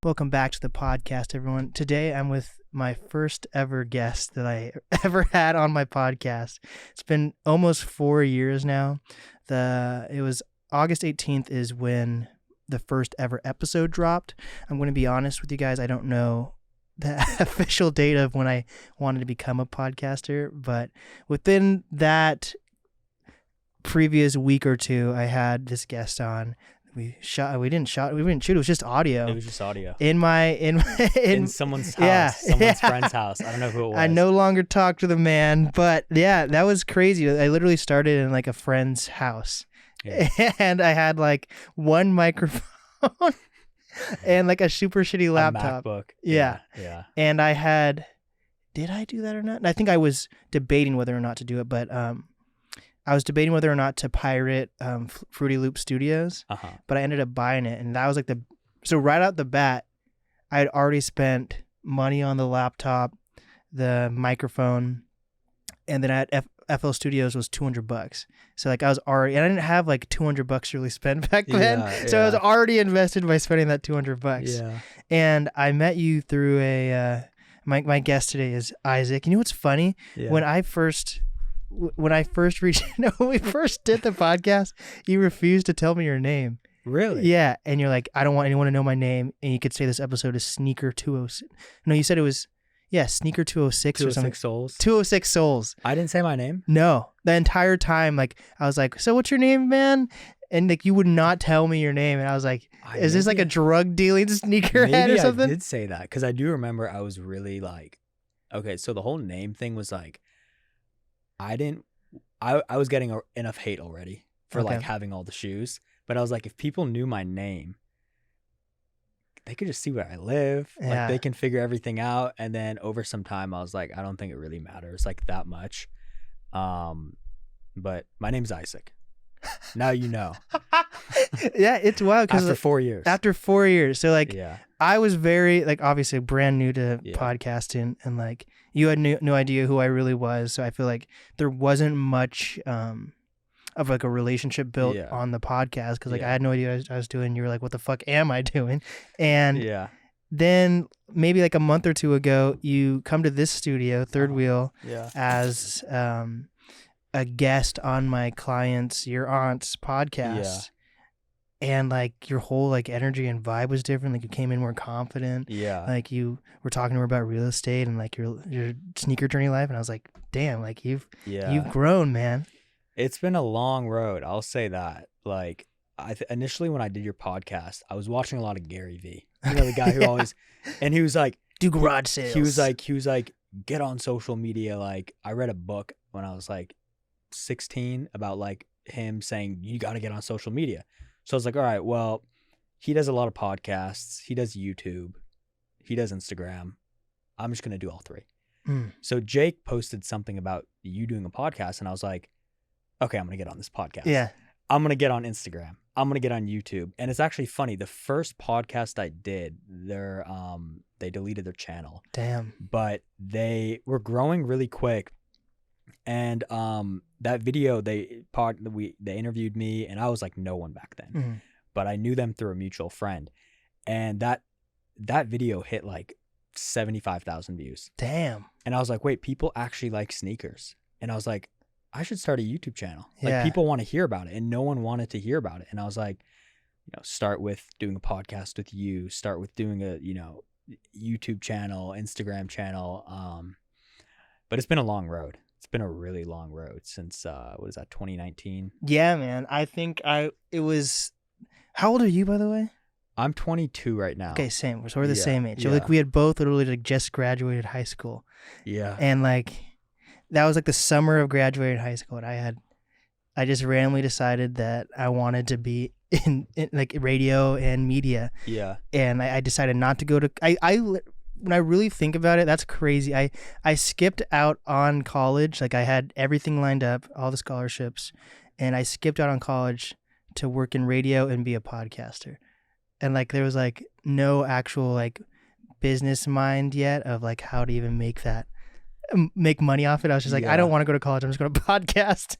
Welcome back to the podcast, everyone. Today, I'm with my first ever guest that I ever had on my podcast. It's been almost 4 years now. It was August 18th is when the first ever episode dropped. I'm going to be honest with you guys. I don't know the official date of when I wanted to become a podcaster, but within that previous week or two, I had this guest on. We didn't shoot. It was just audio. It was just audio. In someone's house, someone's friend's house. I don't know who it was. I no longer talk to the man, but yeah, that was crazy. I literally started in like a friend's house, and I had like one microphone and like a super shitty laptop. A MacBook. Yeah. And did I do that or not? I think I was debating whether or not to do it, but I was debating whether or not to pirate Fruity Loop Studios, but I ended up buying it. And that was like so right out the bat, I had already spent money on the laptop, the microphone, and then at FL Studios was $200. So like I was already, and I didn't have like $200 to really spend back then. So I was already invested by spending that $200. Yeah. And I met you through my guest today is Isaac. You know what's funny? Yeah. When we first did the podcast, you refused to tell me your name. Really? Yeah. And you're like, I don't want anyone to know my name. And you could say this episode is Sneaker 206. No, you said it was, Sneaker 206 or something. 206 Souls. 206 Souls. I didn't say my name? No. The entire time, like, I was like, so what's your name, man? And like, you would not tell me your name. And I was like, is this like a drug dealing sneakerhead or something? I did say that because I do remember I was really like, okay, so the whole name thing was like, I was getting enough hate already for like having all the shoes, but I was like, if people knew my name, they could just see where I live. Yeah. Like they can figure everything out. And then over some time I was like, I don't think it really matters like that much. But my name's Isaac. Now you know. Yeah, it's wild because after 4 years. After 4 years. So like I was very like obviously brand new to podcasting, and like you had no idea who I really was. So I feel like there wasn't much of like a relationship built on the podcast because like I had no idea what I was doing. You were like, what the fuck am I doing? And then maybe like a month or two ago, you come to this studio, Third Wheel, as a guest on my client's, your aunt's podcast. And like your whole like energy and vibe was different. Like you came in more confident. Yeah. Like you were talking to her about real estate and like your sneaker journey life. And I was like, damn, like you've grown, man. It's been a long road. I'll say that. Like initially when I did your podcast, I was watching a lot of Gary V. You know, the guy who always, and he was like, do garage sales. He was like, get on social media. Like I read a book when I was like 16 about like him saying, you got to get on social media. So I was like, all right, well, he does a lot of podcasts. He does YouTube. He does Instagram. I'm just going to do all three. So Jake posted something about you doing a podcast. And I was like, okay, I'm going to get on this podcast. Yeah. I'm going to get on Instagram. I'm going to get on YouTube. And it's actually funny. The first podcast I did, they deleted their channel. Damn. But they were growing really quick. And that video, they interviewed me, and I was like no one back then, but I knew them through a mutual friend, and that video hit like 75,000 views. Damn. And I was like, wait, people actually like sneakers, and I was like, I should start a YouTube channel. Like people want to hear about it, and no one wanted to hear about it, and I was like, start with doing a podcast with you, start with doing a YouTube channel, Instagram channel, but it's been a long road. It's been a really long road since, 2019? Yeah, man. I think it was, how old are you, by the way? I'm 22 right now. Okay, same. So we're the same age. So like we had both literally like just graduated high school. Yeah. And like, that was like the summer of graduating high school. And I just randomly decided that I wanted to be in like radio and media. Yeah. And I decided not to go to, when I really think about it, that's crazy. I skipped out on college. Like I had everything lined up, all the scholarships, and I skipped out on college to work in radio and be a podcaster. And like there was like no actual like business mind yet of like how to even make money off it. I was just like, I don't want to go to college. I'm just going to podcast.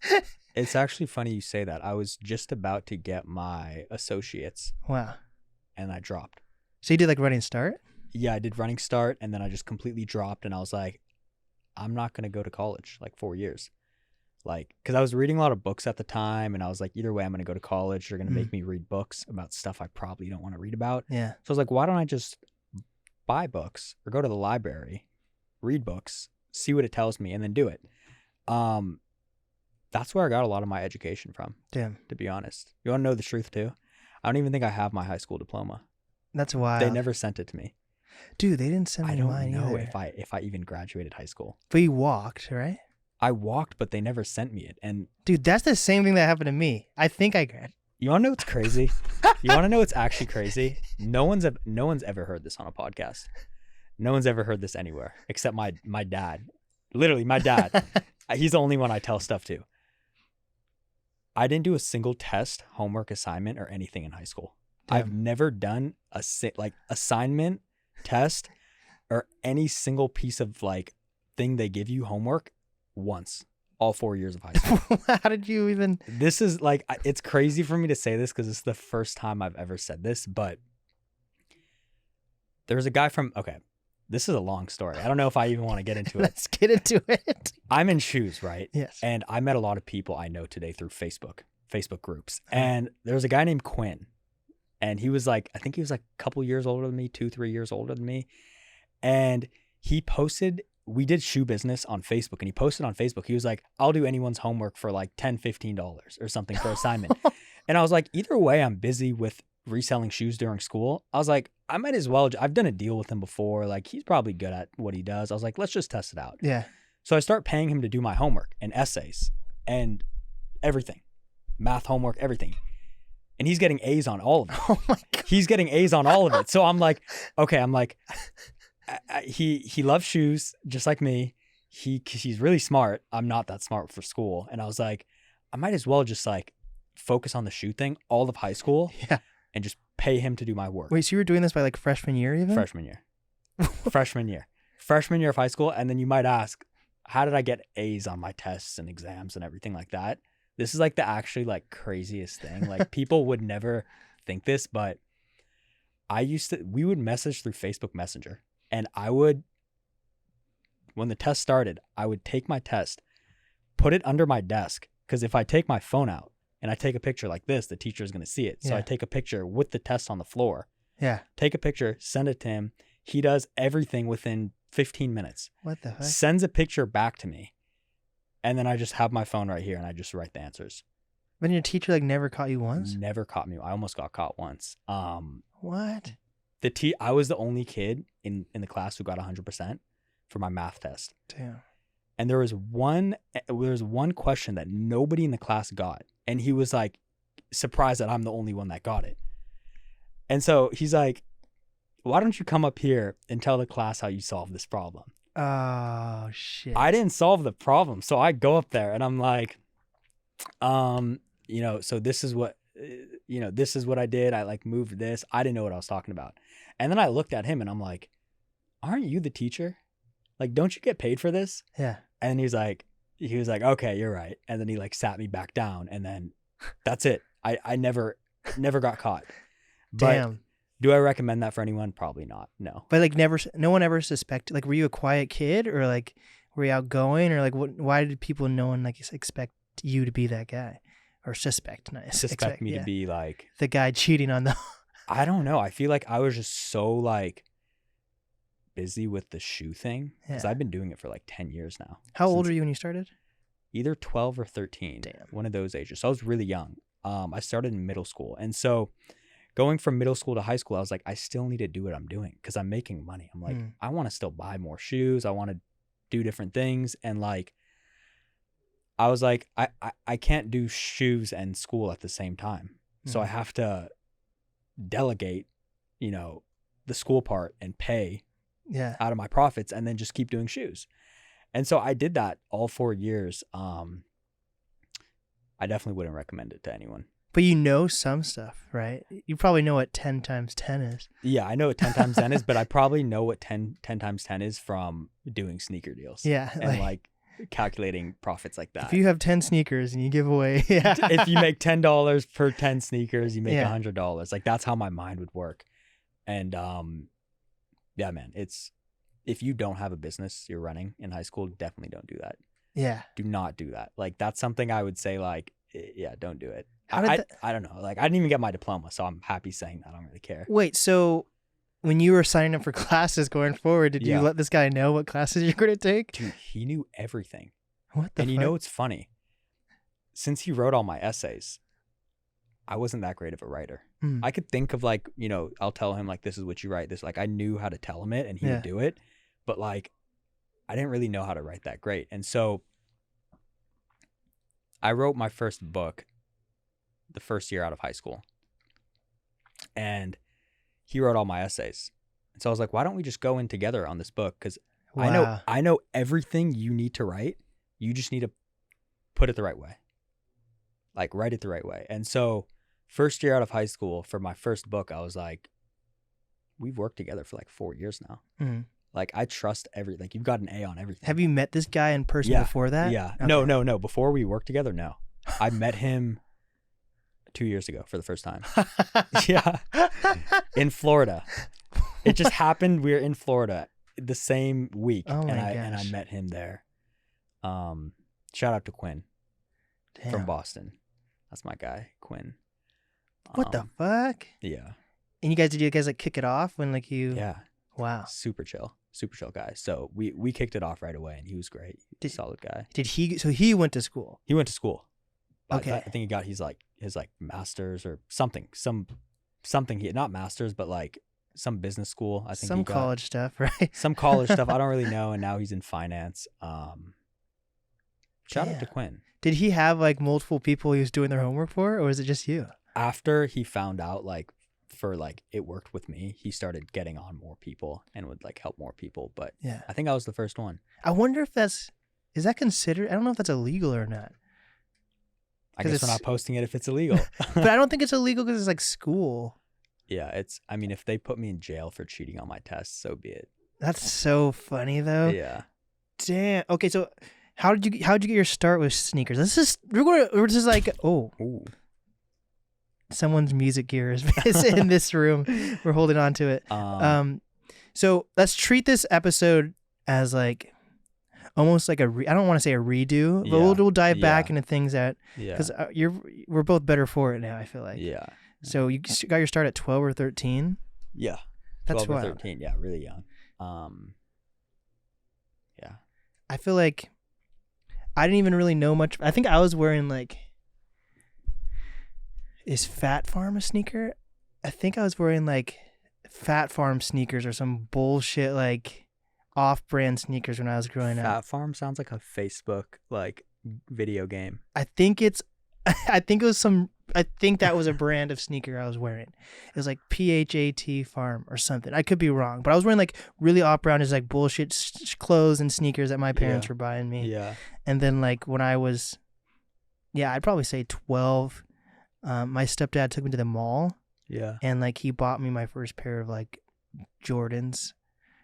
It's actually funny you say that. I was just about to get my associates. Wow. And I dropped. So you did like running start? Yeah, I did running start, and then I just completely dropped, and I was like, I'm not going to go to college like 4 years. Like, because I was reading a lot of books at the time, and I was like, either way, I'm going to go to college. They're going to make me read books about stuff I probably don't want to read about. Yeah. So I was like, why don't I just buy books or go to the library, read books, see what it tells me, and then do it. That's where I got a lot of my education from. Damn. To be honest. You want to know the truth too? I don't even think I have my high school diploma. That's wild. They never sent it to me. Dude, they didn't send me mine either. I don't know if I even graduated high school. But you walked, right? I walked, but they never sent me it. And dude, that's the same thing that happened to me. I think I graduated. You want to know what's crazy? You want to know what's actually crazy? No one's ever heard this on a podcast. No one's ever heard this anywhere except my dad. Literally, my dad. He's the only one I tell stuff to. I didn't do a single test, homework, assignment, or anything in high school. Damn. I've never done a assignment, test, or any single piece of like thing they give you homework once. All 4 years of high school. How did you even? This is like, it's crazy for me to say this because it's the first time I've ever said this, but there's a guy okay, this is a long story. I don't know if I even want to get into it. Let's get into it. I'm in shoes, right? Yes. And I met a lot of people I know today through Facebook groups. And there was a guy named Quinn. And he was like, I think he was like a couple years older than me, 2-3 years older than me. And he posted, we did shoe business on Facebook, and he posted on Facebook, he was like, I'll do anyone's homework for like $10-15 or something for assignment. And I was like, either way, I'm busy with reselling shoes during school. I was like, I might as well, I've done a deal with him before. Like, he's probably good at what he does. I was like, let's just test it out. Yeah. So I start paying him to do my homework and essays and everything, math homework, everything. And he's getting A's on all of it. Oh my God. He's getting A's on all of it. So I'm like, okay, he loves shoes just like me. He's really smart. I'm not that smart for school. And I was like, I might as well just like focus on the shoe thing all of high school. Yeah. And just pay him to do my work. Wait, so you were doing this by like freshman year even? Freshman year. Freshman year of high school. And then you might ask, how did I get A's on my tests and exams and everything like that? This is like the actually like craziest thing. Like people would never think this, but we would message through Facebook Messenger. And when the test started, I would take my test, put it under my desk. Because if I take my phone out and I take a picture like this, the teacher is going to see it. So Yeah. I take a picture with the test on the floor. Yeah. Take a picture, send it to him. He does everything within 15 minutes. What the heck? Sends a picture back to me. And then I just have my phone right here and I just write the answers. But your teacher like never caught you once? Never caught me. I almost got caught once. What? I was the only kid in the class who got 100% for my math test. Damn. And there was one question that nobody in the class got. And he was like surprised that I'm the only one that got it. And so he's like, why don't you come up here and tell the class how you solved this problem? Oh, shit. I didn't solve the problem. So I go up there and I'm like, so this is what, this is what I did. I like moved this. I didn't know what I was talking about. And then I looked at him and I'm like, aren't you the teacher? Like, don't you get paid for this? Yeah. And he was like, okay, you're right. And then he like sat me back down and then that's it. I never got caught. But Damn. Do I recommend that for anyone? Probably not. No. But like no one ever suspected, like, were you a quiet kid or like, were you outgoing or like, why did people, no one like expect you to be that guy or suspect me to be like the guy cheating on the, I don't know. I feel like I was just so like busy with the shoe thing because I've been doing it for like 10 years now. How old were you when you started? Either 12 or 13. Damn. One of those ages. So I was really young. I started in middle school. And so going from middle school to high school, I was like, I still need to do what I'm doing because I'm making money. I'm like, I want to still buy more shoes. I want to do different things. And like, I was like, I can't do shoes and school at the same time. So I have to delegate, the school part and pay out of my profits and then just keep doing shoes. And so I did that all 4 years. I definitely wouldn't recommend it to anyone. But you know some stuff, right? You probably know what 10 times 10 is. Yeah, I know what 10 times 10 is, but I probably know what 10 times 10 is from doing sneaker deals. Yeah. And like calculating profits like that. If you have 10 sneakers and you give away. Yeah. If you make $10 per 10 sneakers, you make $100. Like that's how my mind would work. And yeah, man, if you don't have a business you're running in high school, definitely don't do that. Yeah. Do not do that. Like, that's something I would say, like, yeah, don't do it. I don't know. Like, I didn't even get my diploma, so I'm happy saying that. I don't really care. Wait, so when you were signing up for classes going forward, did you let this guy know what classes you're going to take? Dude, he knew everything. What the And fuck? you know what's funny? Since he wrote all my essays, I wasn't that great of a writer. I could think of, like, you know, I'll tell him, like, this is what you write. This, like, I knew how to tell him it and he would do it. But, like, I didn't really know how to write that great. And so I wrote my first book the first year out of high school. And he wrote all my essays. And so I was like, why don't we just go in together on this book? Because I know everything you need to write. You just need to put it the right way. Like, write it the right way. And so first year out of high school, for my first book, I was like, we've worked together for like 4 years now. Mm-hmm. Like, I trust like, you've got an A on everything. Have you met this guy in person before that? Yeah. Okay. No. Before we worked together, no. I met him 2 years ago for the first time. Yeah. In Florida. It just happened. We were in Florida the same week. Oh my gosh. And I met him there. Shout out to Quinn. Damn. From Boston. That's my guy, Quinn. What the fuck? Yeah. And did you guys like kick it off when like you? Yeah. Wow. Super chill guy. So we kicked it off right away, and he was great. Solid guy. So he went to school? He went to school. Okay. I think he got his master's or something. Something he not master's, but like some business school. I think some college stuff, right? Some college stuff. I don't really know. And now he's in finance. Shout out to Quinn. Did he have like multiple people he was doing their homework for, or was it just you? After he found out, like, for like it worked with me, he started getting on more people and would like help more people. But yeah, I think I was the first one. I wonder if is that considered? I don't know if that's illegal or not. I guess we're not posting it if it's illegal. But I don't think it's illegal because it's like school. Yeah, I mean, if they put me in jail for cheating on my tests, so be it. That's so funny though. Yeah. Damn. Okay, so how'd you get your start with sneakers? We're just like, oh. Ooh. Someone's music gear is in this room. We're holding on to it. So let's treat this episode as like almost like I don't want to say a redo, but we'll dive back into things that because we're both better for it now. I feel like. Yeah. So you got your start at 12 or 13. Yeah. That's 12 or 13. Yeah, really young. Yeah. I feel like I didn't even really know much. I think I was wearing like. Is Fat Farm a sneaker? I think I was wearing like Fat Farm sneakers or some bullshit like off-brand sneakers when I was growing up. Fat Farm sounds like a Facebook like video game. I think that was a brand of sneaker I was wearing. It was like PHAT Farm or something. I could be wrong, but I was wearing like really off-brand is like bullshit clothes and sneakers that my parents were buying me. Yeah. And then like when I was, I'd probably say 12. My stepdad took me to the mall. Yeah. And like he bought me my first pair of like Jordans.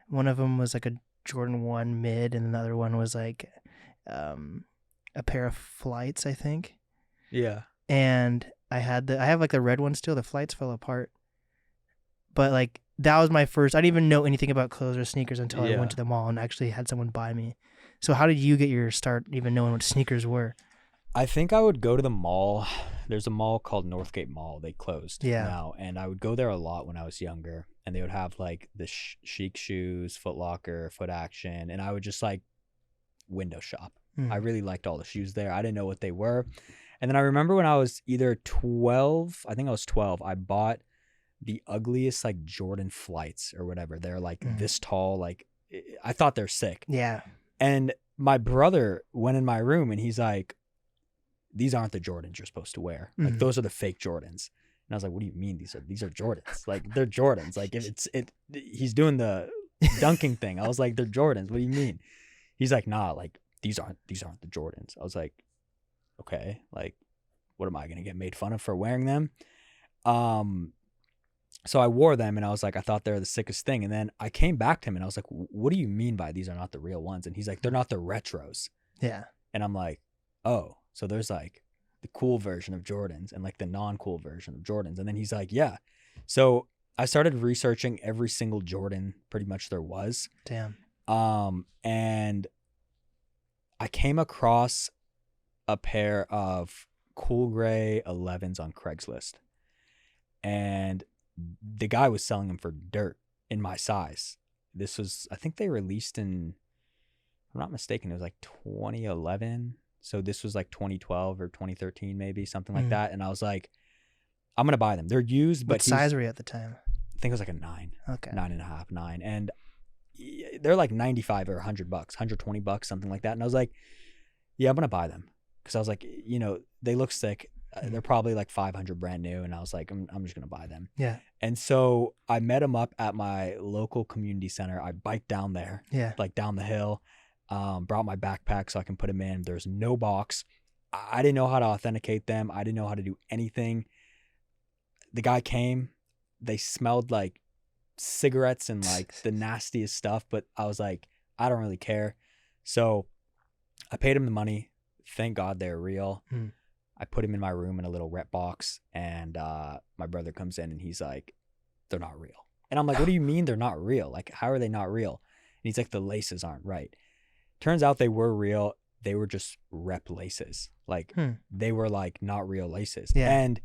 One of them was like a Jordan 1 mid, and another one was like a pair of Flights, I think. Yeah. And I have like the red one still. The Flights fell apart. But like that was my first. I didn't even know anything about clothes or sneakers until I went to the mall and actually had someone buy me. So how did you get your start even knowing what sneakers were? I think I would go to the mall. There's a mall called Northgate Mall. They closed now. And I would go there a lot when I was younger. And they would have like the Chic shoes, Foot Locker, Foot Action. And I would just like window shop. I really liked all the shoes there. I didn't know what they were. And then I remember when I was either 12, I think I was 12, I bought the ugliest like Jordan Flights or whatever. They're like this tall. Like I thought they're sick. Yeah. And my brother went in my room and he's like, these aren't the Jordans you're supposed to wear. Like those are the fake Jordans. And I was like, what do you mean these are Jordans? Like they're Jordans. Like he's doing the dunking thing. I was like, they're Jordans. What do you mean? He's like, nah, like these aren't the Jordans. I was like, okay, like what am I going to get made fun of for wearing them? So I wore them and I was like, I thought they were the sickest thing. And then I came back to him and I was like, what do you mean by these are not the real ones? And he's like, they're not the retros. Yeah. And I'm like, oh. So there's like the cool version of Jordans and like the non-cool version of Jordans. And then he's like, yeah. So I started researching every single Jordan pretty much there was. Damn. And I came across a pair of cool gray 11s on Craigslist. And the guy was selling them for dirt in my size. This was, I think they released in, if I'm not mistaken, it was like 2011. So this was like 2012 or 2013, maybe something like that. And I was like, I'm going to buy them. They're used, but what size were you at the time? I think it was like a 9. Okay. 9.5, 9. And they're like 95 or $100, $120, something like that. And I was like, yeah, I'm going to buy them. Cause I was like, you know, they look sick. They're probably like 500 brand new. And I was like, I'm just going to buy them. Yeah. And so I met him up at my local community center. I biked down there, like down the hill, brought my backpack so I can put them in. There's no box. I didn't know how to authenticate them. I didn't know how to do anything. The guy came, they smelled like cigarettes and like the nastiest stuff, but I was like, I don't really care. So I paid him the money. Thank God they're real. I put him in my room in a little rep box, and my brother comes in and he's like, they're not real. And I'm like, what do you mean they're not real? Like, how are they not real? And he's like, the laces aren't right. Turns out they were real. They were just rep laces. Like they were like not real laces. Yeah. And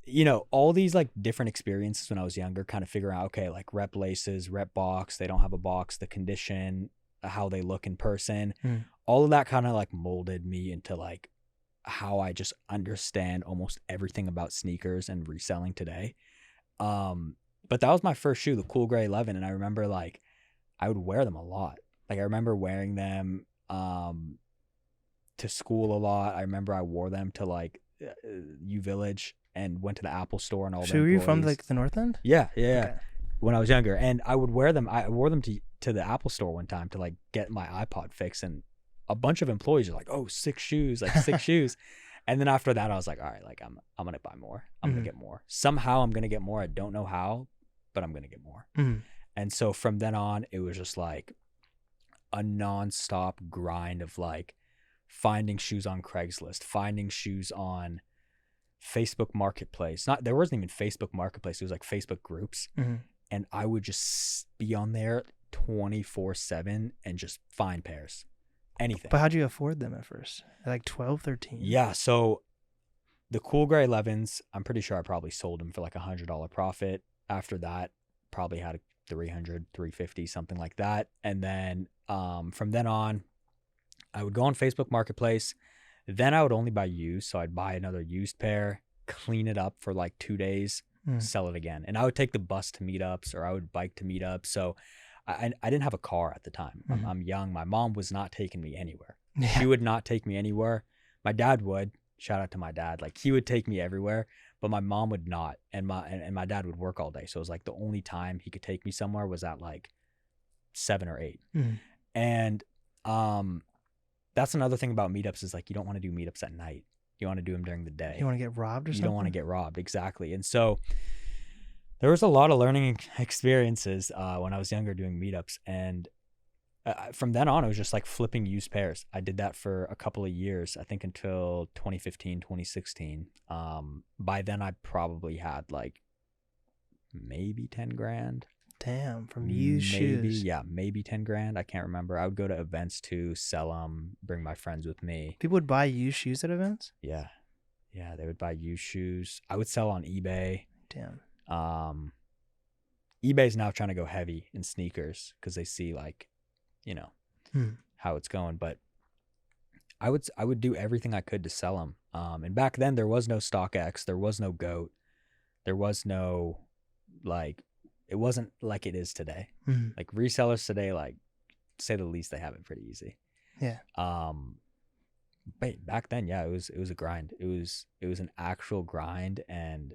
you know, all these like different experiences when I was younger, kind of figuring out, okay, like rep laces, rep box, they don't have a box, the condition, how they look in person, all of that kind of like molded me into like how I just understand almost everything about sneakers and reselling today. But that was my first shoe, the cool gray 11. And I remember like, I would wear them a lot. Like I remember wearing them, to school a lot. I remember I wore them to like U Village and went to the Apple store and all that. So were you from like the North End? Yeah. Okay. When I was younger, and I would wear them. I wore them to the Apple store one time to like get my iPod fixed, and a bunch of employees are like, "Oh, 6 shoes, like 6 shoes." And then after that, I was like, "All right, like I'm gonna buy more. I'm gonna get more. Somehow I'm gonna get more. I don't know how, but I'm gonna get more." And so from then on, it was just like a nonstop grind of like finding shoes on Craigslist, finding shoes on Facebook Marketplace. There wasn't even Facebook Marketplace. It was like Facebook groups. And I would just be on there 24/7 and just find pairs, anything. But how'd you afford them at first? Like 12, 13? Yeah. So the cool gray 11s, I'm pretty sure I probably sold them for like $100 profit. After that, probably had a 300, 350, something like that. And then from then on, I would go on Facebook Marketplace. Then I would only buy used. So I'd buy another used pair, clean it up for like 2 days, sell it again. And I would take the bus to meetups, or I would bike to meetups. So I didn't have a car at the time. I'm young. My mom was not taking me anywhere. She would not take me anywhere. My dad would. Shout out to my dad. Like he would take me everywhere, but my mom would not. And my dad would work all day. So it was like the only time he could take me somewhere was at like 7 or 8. And that's another thing about meetups is like you don't want to do meetups at night. You want to do them during the day. You want to get robbed or something? You don't want to get robbed. Exactly. And so there was a lot of learning experiences when I was younger doing meetups. And from then on, it was just like flipping used pairs. I did that for a couple of years, I think until 2015, 2016. By then I probably had like maybe 10 grand. Damn, from used shoes. Yeah, maybe 10 grand. I can't remember. I would go to events to sell them, bring my friends with me. People would buy used shoes at events? Yeah. Yeah, they would buy used shoes. I would sell on eBay. Damn. eBay's now trying to go heavy in sneakers because they see like, you know, how it's going. But I would do everything I could to sell them. And back then there was no StockX, there was no GOAT, there was no like, it wasn't like it is today. Like resellers today, like to say the least, they have it pretty easy. Yeah. But back then, yeah, it was a grind. It was an actual grind. And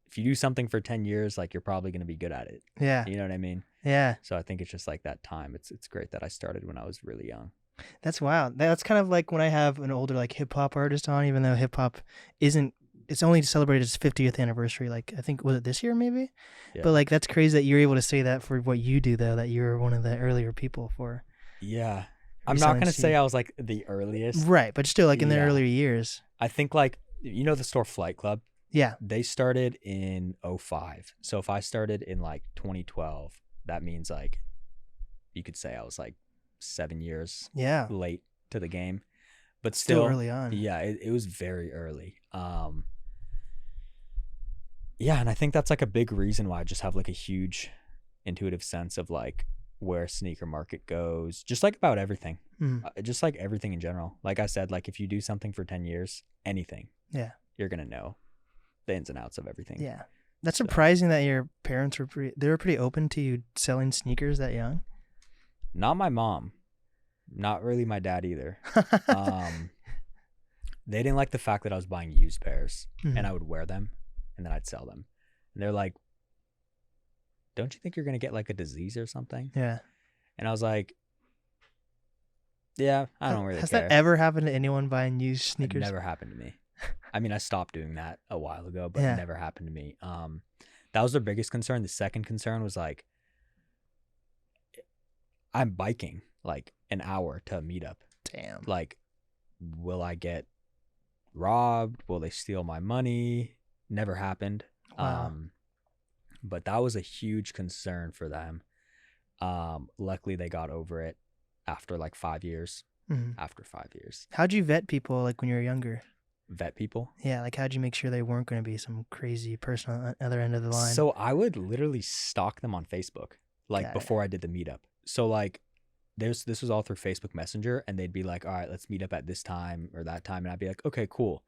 if you do something for 10 years, like you're probably going to be good at it. Yeah. You know what I mean? Yeah. So I think it's just like that time. It's great that I started when I was really young. That's wild. That's kind of like when I have an older like hip hop artist on, even though hip hop isn't, it's only celebrated its 50th anniversary. Like I think, was it this year maybe? Yeah. But like, that's crazy that you're able to say that for what you do though, that you're one of the earlier people for. Yeah. I'm not going to say I was like the earliest. Right. But still like in the earlier years. I think like, you know, the store Flight Club? Yeah. They started in 05. So if I started in like 2012, that means like you could say I was like 7 years late to the game. But still early on. Yeah, it was very early. Yeah, and I think that's like a big reason why I just have like a huge intuitive sense of like where sneaker market goes, just like about everything. Just like everything in general. Like I said, like if you do something for 10 years, anything, you're gonna know the ins and outs of everything. Yeah, that's surprising that your parents were pretty open to you selling sneakers that young. Not my mom, not really my dad either. They didn't like the fact that I was buying used pairs and I would wear them and then I'd sell them, and they're like, don't you think you're gonna get like a disease or something? Yeah. And I was like, yeah, I don't really care. Has that ever happened to anyone buying used sneakers? It never happened to me. I mean, I stopped doing that a while ago, but it never happened to me. That was their biggest concern. The second concern was like, I'm biking like an hour to a meetup. Damn. Like, will I get robbed? Will they steal my money? Never happened. Wow. But that was a huge concern for them. Luckily they got over it after like 5 years. After 5 years. How'd you vet people like when you were younger? Vet people? Yeah, like how'd you make sure they weren't going to be some crazy person on the other end of the line? So I would literally stalk them on Facebook, like before I did the meetup. So like this was all through Facebook Messenger, and they'd be like, all right, let's meet up at this time or that time. And I'd be like, okay, cool.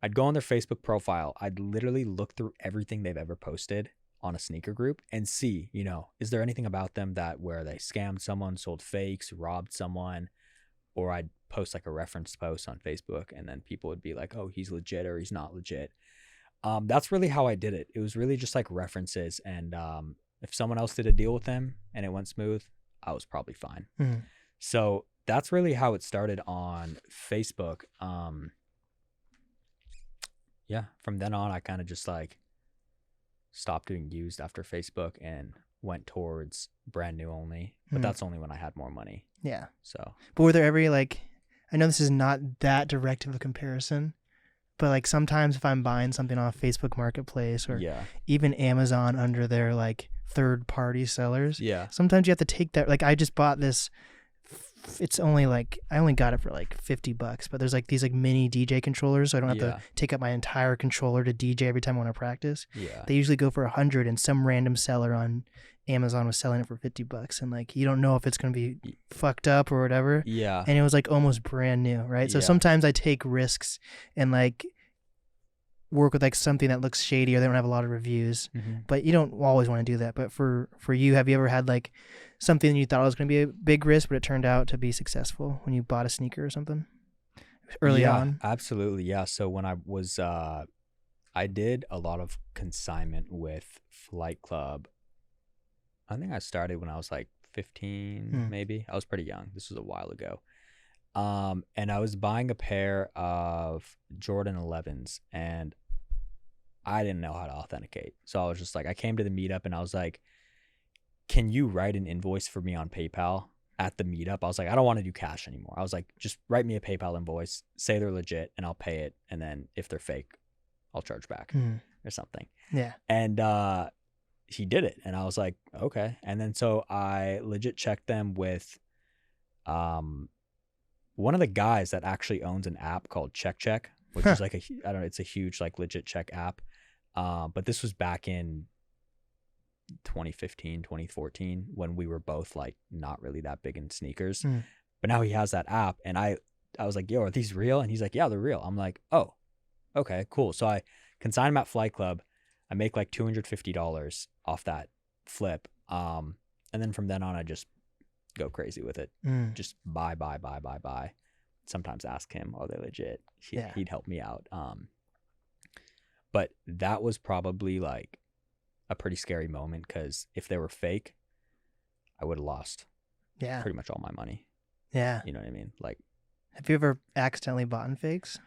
I'd go on their Facebook profile. I'd literally look through everything they've ever posted on a sneaker group and see, you know, is there anything about them that where they scammed someone, sold fakes, robbed someone, or I'd post like a reference post on Facebook and then people would be like, oh, he's legit or he's not legit. That's really how I did it. It was really just like references. And if someone else did a deal with them and it went smooth, I was probably fine. So that's really how it started on Facebook. Yeah, from then on, I kind of just like stopped doing used after Facebook and went towards brand new only. But that's only when I had more money. Yeah. So, but were there ever like, I know this is not that direct of a comparison, but like sometimes if I'm buying something off Facebook Marketplace or even Amazon under their like third party sellers, sometimes you have to take that. Like I just bought this. It's only like I only got it for like $50, but there's like these like mini DJ controllers, so I don't have to take up my entire controller to DJ every time I want to practice. They usually go for 100, and some random seller on Amazon was selling it for $50, and like you don't know if it's gonna be fucked up or whatever. And it was like almost brand new, right? So sometimes I take risks and like work with like something that looks shady or they don't have a lot of reviews, but you don't always want to do that. But for you, have you ever had like something you thought was going to be a big risk, but it turned out to be successful when you bought a sneaker or something early on? Absolutely. Yeah. So when I was, I did a lot of consignment with Flight Club. I think I started when I was like 15, maybe. I was pretty young. This was a while ago. And I was buying a pair of Jordan 11s and I didn't know how to authenticate. So I was just like, I came to the meetup and I was like, can you write an invoice for me on PayPal at the meetup? I was like, I don't want to do cash anymore. I was like, just write me a PayPal invoice, say they're legit and I'll pay it. And then if they're fake, I'll charge back or something. Yeah. And, he did it. And I was like, okay. And then, so I legit checked them with, one of the guys that actually owns an app called Check, which is like I don't know, it's a huge like legit check app. But this was back in 2015, 2014 when we were both like not really that big in sneakers. But now he has that app and I was like, yo, are these real? And he's like, yeah, they're real. I'm like, oh, okay, cool. So I consign them at Flight Club. I make like $250 off that flip. And then from then on, I just go crazy with it. Just buy. Sometimes ask him, are they legit? He'd help me out. But that was probably like a pretty scary moment because if they were fake, I would have lost pretty much all my money. Yeah. You know what I mean? Like, have you ever accidentally bought in fakes?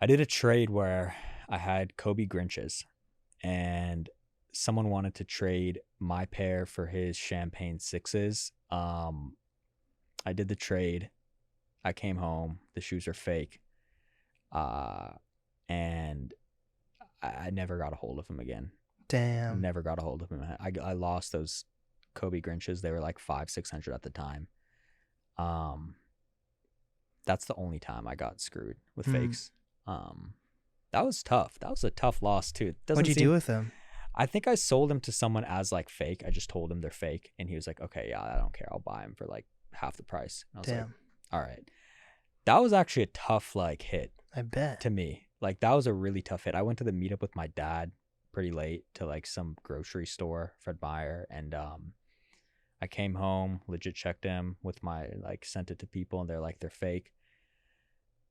I did a trade where I had Kobe Grinches and someone wanted to trade my pair for his Champagne 6s. I did the trade. I came home. The shoes are fake. And I never got a hold of him again. Damn. Never got a hold of him. I lost those Kobe Grinches. They were like 500-600 at the time. That's the only time I got screwed with fakes. That was tough. That was a tough loss too. What'd you do with them? I think I sold them to someone as like fake. I just told him they're fake, and he was like, "Okay, yeah, I don't care. I'll buy them for like half the price." And I was like, "All right." That was actually a tough like hit. I bet. To me, like that was a really tough hit. I went to the meetup with my dad pretty late to like some grocery store, Fred Meyer, and I came home, legit checked them with my like sent it to people, and they're like they're fake.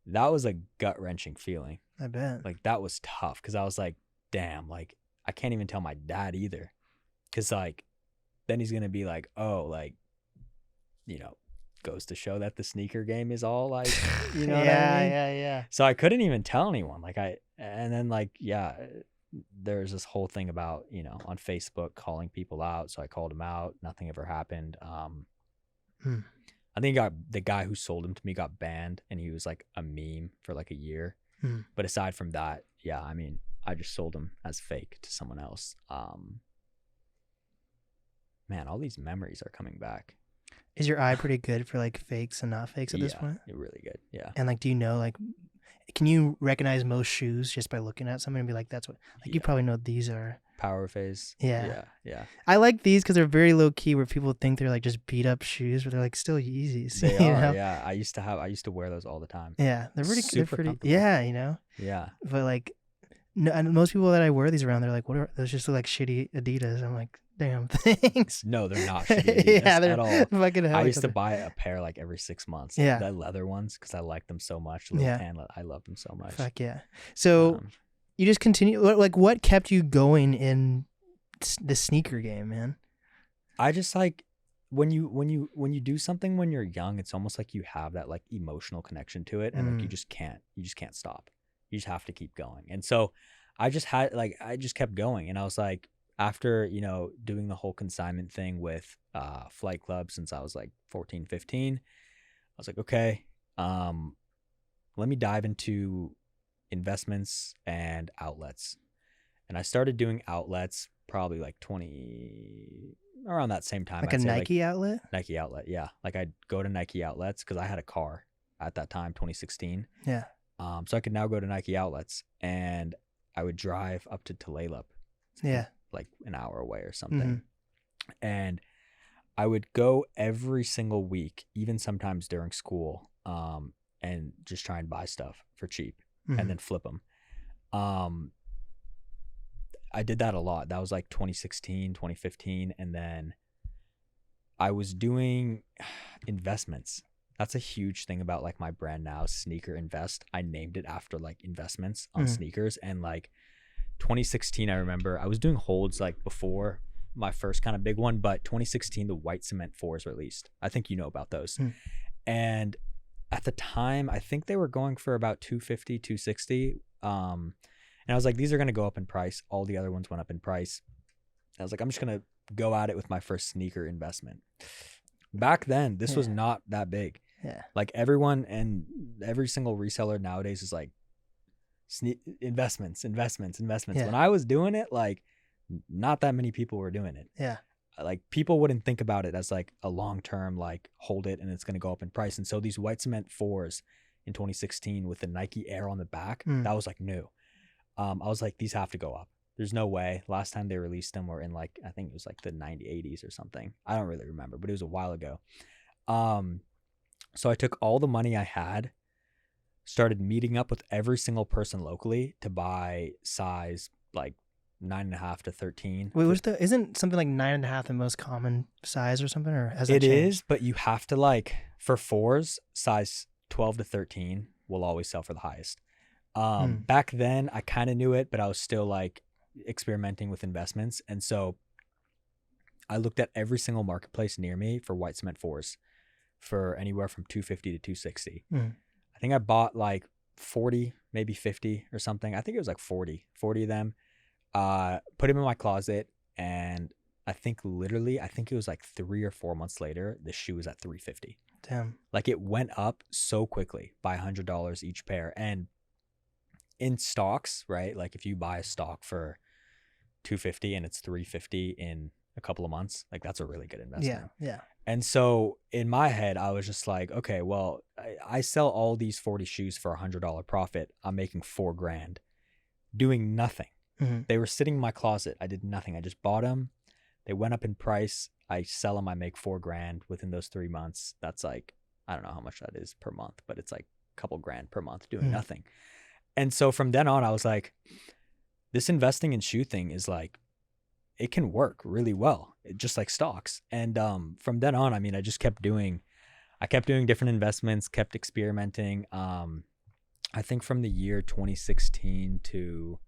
That was a gut-wrenching feeling. I bet. Like that was tough because I was like, damn, like I can't even tell my dad either, because like then he's gonna be like, oh, like, you know, goes to show that the sneaker game is all like, you know what I mean? Yeah. So I couldn't even tell anyone. And then like, yeah, there's this whole thing about, you know, on Facebook calling people out. So I called him out. Nothing ever happened. I think the guy who sold him to me got banned, and he was like a meme for like a year. But aside from that, yeah, I mean, I just sold him as fake to someone else. Man, all these memories are coming back. Is your eye pretty good for like fakes and not fakes at this point? Yeah, really good. Yeah. And like, do you know, like, can you recognize most shoes just by looking at something and be like, that's what, like, you probably know these are Power phase. Yeah. I like these because they're very low key, where people think they're like just beat up shoes, but they're like still Yeezys. They are. Know? Yeah. I used to wear those all the time. Yeah, they're pretty. Super comfortable. Yeah, you know. Yeah. But like, no, and most people that I wear these around, they're like, what are those? Just look like shitty Adidas. I'm like, damn, thanks. No, they're not shitty Adidas at all. Fucking I used to buy a pair like every 6 months. Yeah. The leather ones, because I like them so much. I love them so much. Fuck yeah. So you just continue. Like, what kept you going in the sneaker game, man? I just like when you do something when you're young, it's almost like you have that like emotional connection to it, and like you just can't stop. You just have to keep going. And so I just kept going, and I was like, after, you know, doing the whole consignment thing with Flight Club since I was like 14, 15, I was like, okay, let me dive into investments and outlets. And I started doing outlets probably like around that same time. Like a Nike outlet? Nike outlet, yeah. Like I'd go to Nike outlets because I had a car at that time, 2016. Yeah. So I could now go to Nike outlets, and I would drive up to Tulalip. Yeah. Like an hour away or something. And I would go every single week, even sometimes during school, and just try and buy stuff for cheap and then flip them. I did that a lot. That was like 2016, 2015. And then I was doing investments. That's a huge thing about like my brand now, Sneaker Invest. I named it after like investments on sneakers. And like 2016, I remember I was doing holds like before my first kind of big one, but 2016, the white cement 4s released. I think you know about those. And at the time, I think they were going for about 250, 260. And I was like, these are going to go up in price. All the other ones went up in price. I was like, I'm just going to go at it with my first sneaker investment. Back then, this was not that big. Yeah. Like everyone and every single reseller nowadays is like investments. Yeah. When I was doing it, like not that many people were doing it. Yeah. Like people wouldn't think about it as like a long-term, like hold it and it's going to go up in price. And so these white cement 4s in 2016 with the Nike Air on the back, that was like new. I was like, these have to go up. There's no way. Last time they released them were in like, I think it was like the 80s or something. I don't really remember, but it was a while ago. So I took all the money I had, started meeting up with every single person locally to buy size like 9.5 to 13. Wait, isn't something like 9.5 the most common size or something, or has that changed? It is, but you have to like for 4s, size 12 to 13 will always sell for the highest. Back then I kind of knew it, but I was still like experimenting with investments. And so I looked at every single marketplace near me for white cement 4s for anywhere from 250 to 260. I think I bought like 40, maybe 50 or something. I think it was like 40 of them. Put them in my closet, and I think it was like 3 or 4 months later, the shoe was at $350. Damn. Like it went up so quickly by $100 each pair. And in stocks, right? Like if you buy a stock for $250 and it's $350 in a couple of months, like that's a really good investment. Yeah. And so in my head, I was just like, okay, well, I sell all these 40 shoes for $100 profit. I'm making $4,000 doing nothing. Mm-hmm. They were sitting in my closet. I did nothing. I just bought them. They went up in price. I sell them. I make $4,000 within those 3 months. That's like, I don't know how much that is per month, but it's like a couple grand per month doing nothing. And so from then on, I was like, this investing in shoe thing is like, it can work really well, just like stocks. And from then on, I mean, I just kept doing different investments, kept experimenting. I think from the year 2016 to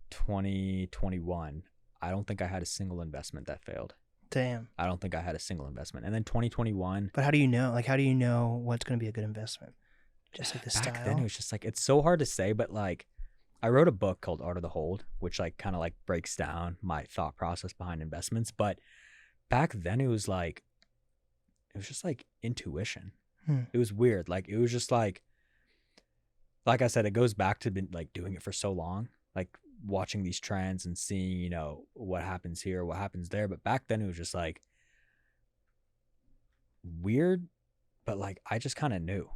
2021, I don't think I had a single investment that failed. Damn. I don't think I had a single investment. And then 2021. But how do you know? Like, how do you know what's going to be a good investment? Just like the style? Back then, it was just like, it's so hard to say, but like, I wrote a book called Art of the Hold, which like kind of like breaks down my thought process behind investments. But back then it was just like intuition. It was weird. Like, it was just like I said, it goes back to been like doing it for so long, like watching these trends and seeing, you know, what happens here, what happens there. But back then it was just like weird, but like, I just kind of knew.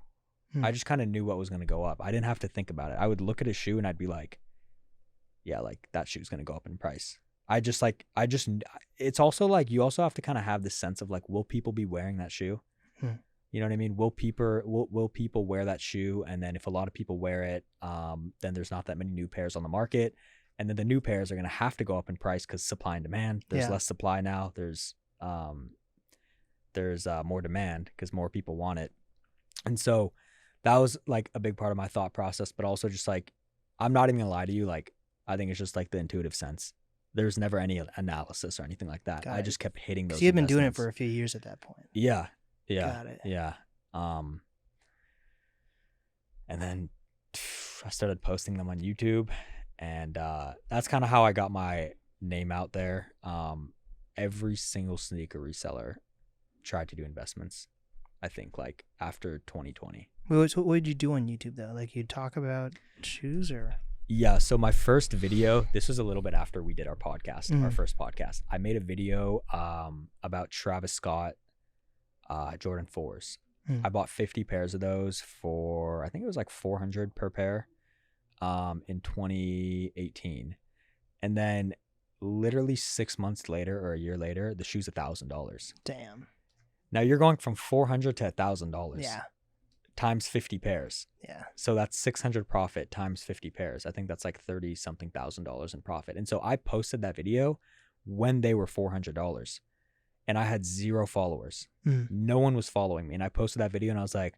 I just kind of knew what was going to go up. I didn't have to think about it. I would look at a shoe and I'd be like, yeah, like that shoe's going to go up in price. It's also like, you also have to kind of have this sense of like, will people be wearing that shoe? You know what I mean? Will people wear that shoe? And then if a lot of people wear it, then there's not that many new pairs on the market. And then the new pairs are going to have to go up in price because supply and demand. There's less supply now. There's more demand because more people want it. And so that was like a big part of my thought process, but also just like, I'm not even gonna lie to you. Like, I think it's just like the intuitive sense. There's never any analysis or anything like that. I just kept hitting those. So you've been doing it for a few years at that point. Yeah. Got it. Yeah. And then I started posting them on YouTube, and that's kind of how I got my name out there. Every single sneaker reseller tried to do investments, I think, like after 2020. What did you do on YouTube though? Like, you talk about shoes or? Yeah. So my first video, this was a little bit after we did our podcast, our first podcast. I made a video about Travis Scott Jordan 4s. I bought 50 pairs of those for, I think it was like $400 per pair in 2018. And then literally 6 months later or a year later, the shoe's $1,000. Damn. Now you're going from $400 to $1,000. Yeah. Times 50 pairs. Yeah. So that's 600 profit times 50 pairs. I think that's like $30-something thousand in profit. And so I posted that video when they were $400 and I had 0 followers. No one was following me. And I posted that video and I was like,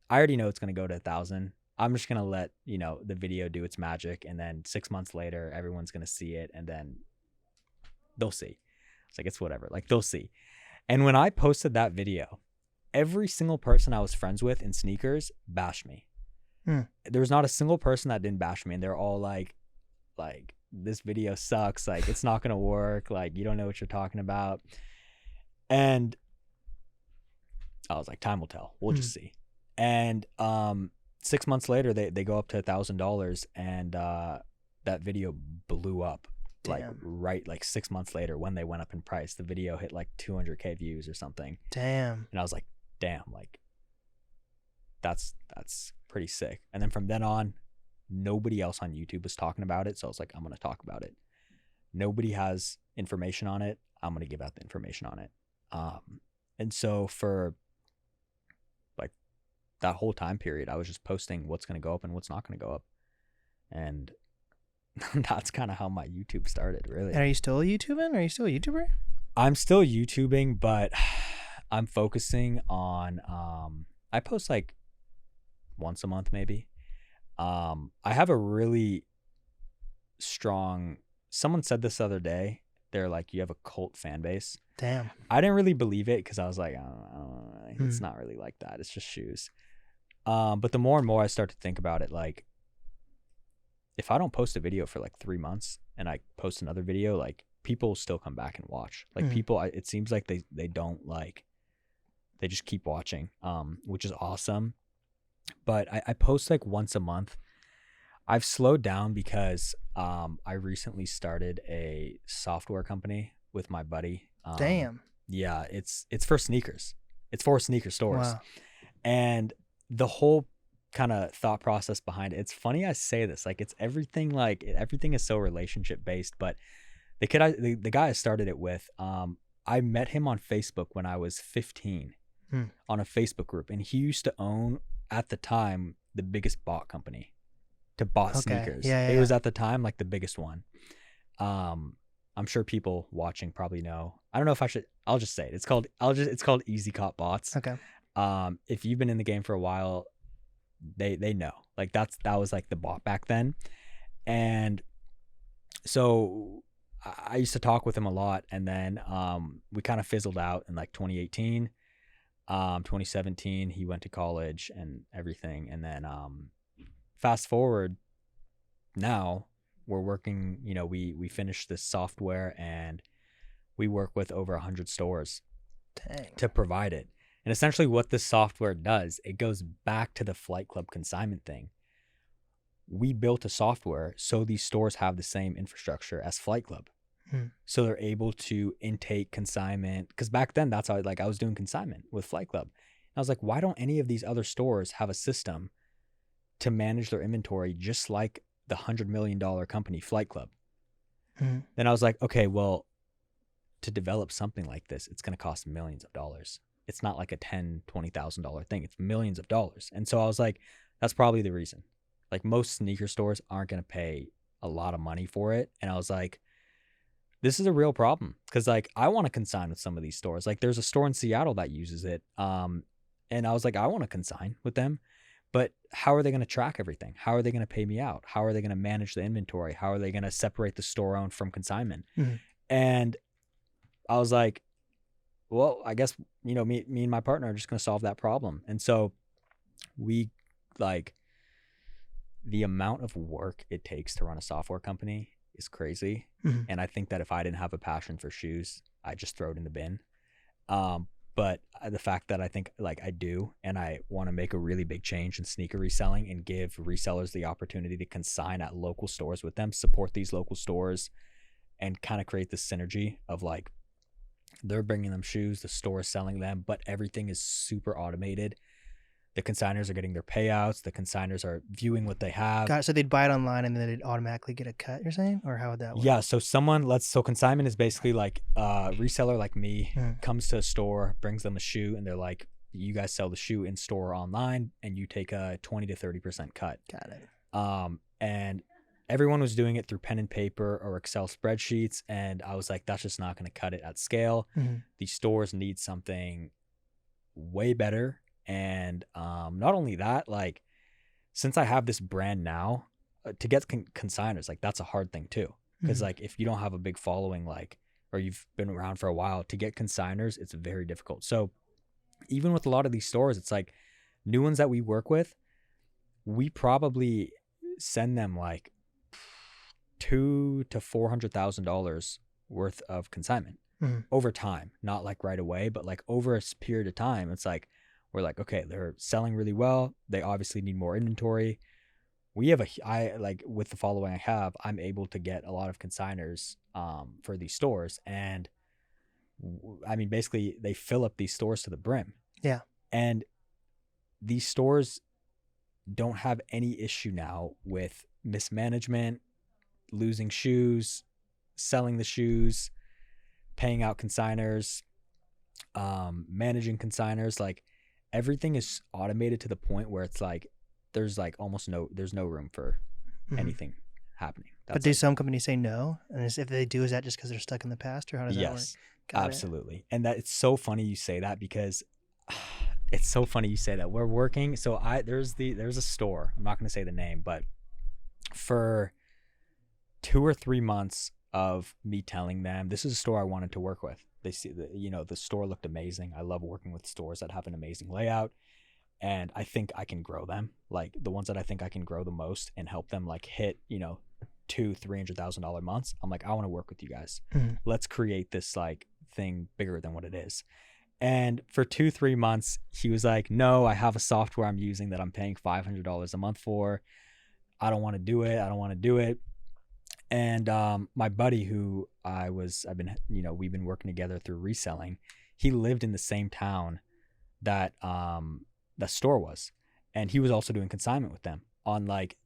I already know it's going to go to 1,000. I'm just going to let, you know, the video do its magic. And then 6 months later, everyone's going to see it and then they'll see. It's like, it's whatever. Like, they'll see. And when I posted that video, every single person I was friends with in sneakers bashed me. There was not a single person that didn't bash me. And they're all like, this video sucks. Like, it's not going to work. Like, you don't know what you're talking about. And I was like, time will tell. We'll just see. And 6 months later, they go up to $1,000 and that video blew up. Like 6 months later when they went up in price, the video hit like 200K views or something. Damn. And I was like, damn, like that's pretty sick. And then from then on, nobody else on YouTube was talking about it. So I was like, I'm going to talk about it. Nobody has information on it. I'm going to give out the information on it. And so for like that whole time period, I was just posting what's going to go up and what's not going to go up. And that's kind of how my YouTube started, really. And are you still YouTubing? Are you still a YouTuber? I'm still YouTubing, but I'm focusing on, I post like once a month, maybe. I have a really strong, someone said this the other day, they're like, you have a cult fan base. Damn. I didn't really believe it because I was like, I don't know, it's not really like that. It's just shoes. But the more and more I start to think about it, like, if I don't post a video for like 3 months and I post another video, like, people still come back and watch. Like, people, it seems like they don't like, they just keep watching, which is awesome. But I post like once a month. I've slowed down because I recently started a software company with my buddy. Damn. Yeah, it's for sneakers. It's for sneaker stores. Wow. And the whole kind of thought process behind it, it's funny I say this, like it's everything, like everything is so relationship based, but the guy I started it with, I met him on Facebook when I was 15 on a Facebook group, and he used to own at the time the biggest bot company to bot sneakers. It was at the time like the biggest one. I'm sure people watching probably know. I don't know if I should. I'll just say it. It's called Easy Cop Bots. Okay. If you've been in the game for a while, they know. Like that was like the bot back then, and so I used to talk with him a lot, and then we kind of fizzled out in like 2018, 2017. He went to college and everything, and then fast forward, now we're working. You know, we finished this software, and we work with over 100 stores to provide it. And essentially, what this software does, it goes back to the Flight Club consignment thing. We built a software so these stores have the same infrastructure as Flight Club. So they're able to intake consignment, because back then that's how I was doing consignment with Flight Club. And I was like, why don't any of these other stores have a system to manage their inventory just like the $100 million company Flight Club? Then I was like, okay, well, to develop something like this, it's going to cost millions of dollars. It's not like a $10,000-$20,000 thing. It's millions of dollars. And so I was like, that's probably the reason. Like most sneaker stores aren't going to pay a lot of money for it. And I was like, this is a real problem, because like I want to consign with some of these stores. Like there's a store in Seattle that uses it. And I was like, I want to consign with them, but how are they going to track everything? How are they going to pay me out? How are they going to manage the inventory? How are they going to separate the store owned from consignment? And I was like, well, I guess, you know, me and my partner are just going to solve that problem. And so we like, the amount of work it takes to run a software company is crazy. And I think that if I didn't have a passion for shoes, I'd just throw it in the bin. But the fact that I think like I do, and I want to make a really big change in sneaker reselling and give resellers the opportunity to consign at local stores with them, support these local stores, and kind of create this synergy of like, they're bringing them shoes, the store is selling them, but everything is super automated. The consigners are getting their payouts. The consigners are viewing what they have. Got it. So they'd buy it online and then they'd automatically get a cut, you're saying? Or how would that work? Yeah. So consignment is basically like a reseller like me comes to a store, brings them a shoe, and they're like, you guys sell the shoe in store or online, and you take a 20 to 30% cut. Got it. And everyone was doing it through pen and paper or Excel spreadsheets. And I was like, that's just not going to cut it at scale. These stores need something way better. And not only that, like, since I have this brand now, to get consigners, like, that's a hard thing too. Because like, if you don't have a big following, like, or you've been around for a while, to get consigners, it's very difficult. So even with a lot of these stores, it's like new ones that we work with, we probably send them like $200,000 to $400,000 worth of consignment over time, not like right away, but like over a period of time. It's like, we're like, okay, they're selling really well. They obviously need more inventory. We have with the following I have, I'm able to get a lot of consigners for these stores. And I mean, basically they fill up these stores to the brim. Yeah. And these stores don't have any issue now with mismanagement, losing shoes, selling the shoes, paying out consigners, managing consigners. Like, everything is automated to the point where it's like there's no room for anything happening. But do some companies say no? And if they do, is that just because they're stuck in the past, or how does that work? Yes, absolutely. And that it's so funny you say that, because it's so funny you say that. We're working. So there's a store. I'm not going to say the name, but for 2 or 3 months of me telling them this is a store I wanted to work with. They see the store looked amazing. I love working with stores that have an amazing layout, and I think I can grow them. Like the ones that I think I can grow the most and help them like hit, $200,000-$300,000 months. I'm like, I want to work with you guys. Let's create this like thing bigger than what it is. And for 2-3 months, he was like, no, I have a software I'm using that I'm paying $500 a month for. I don't want to do it. And my buddy who we've been working together through reselling, he lived in the same town that the store was. And he was also doing consignment with them on like,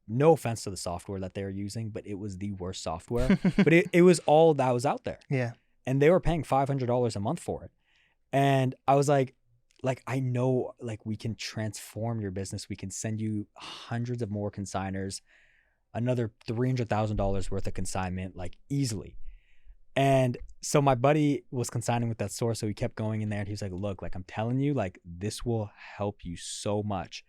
no offense to the software that they were using, but it was the worst software. But it was all that was out there. Yeah. And they were paying $500 a month for it. And I was like, I know, like, we can transform your business. We can send you hundreds of more consigners, another $300,000 worth of consignment, like, easily. And so my buddy was consigning with that store. So he kept going in there and he was like, look, like, I'm telling you, like, this will help you so much.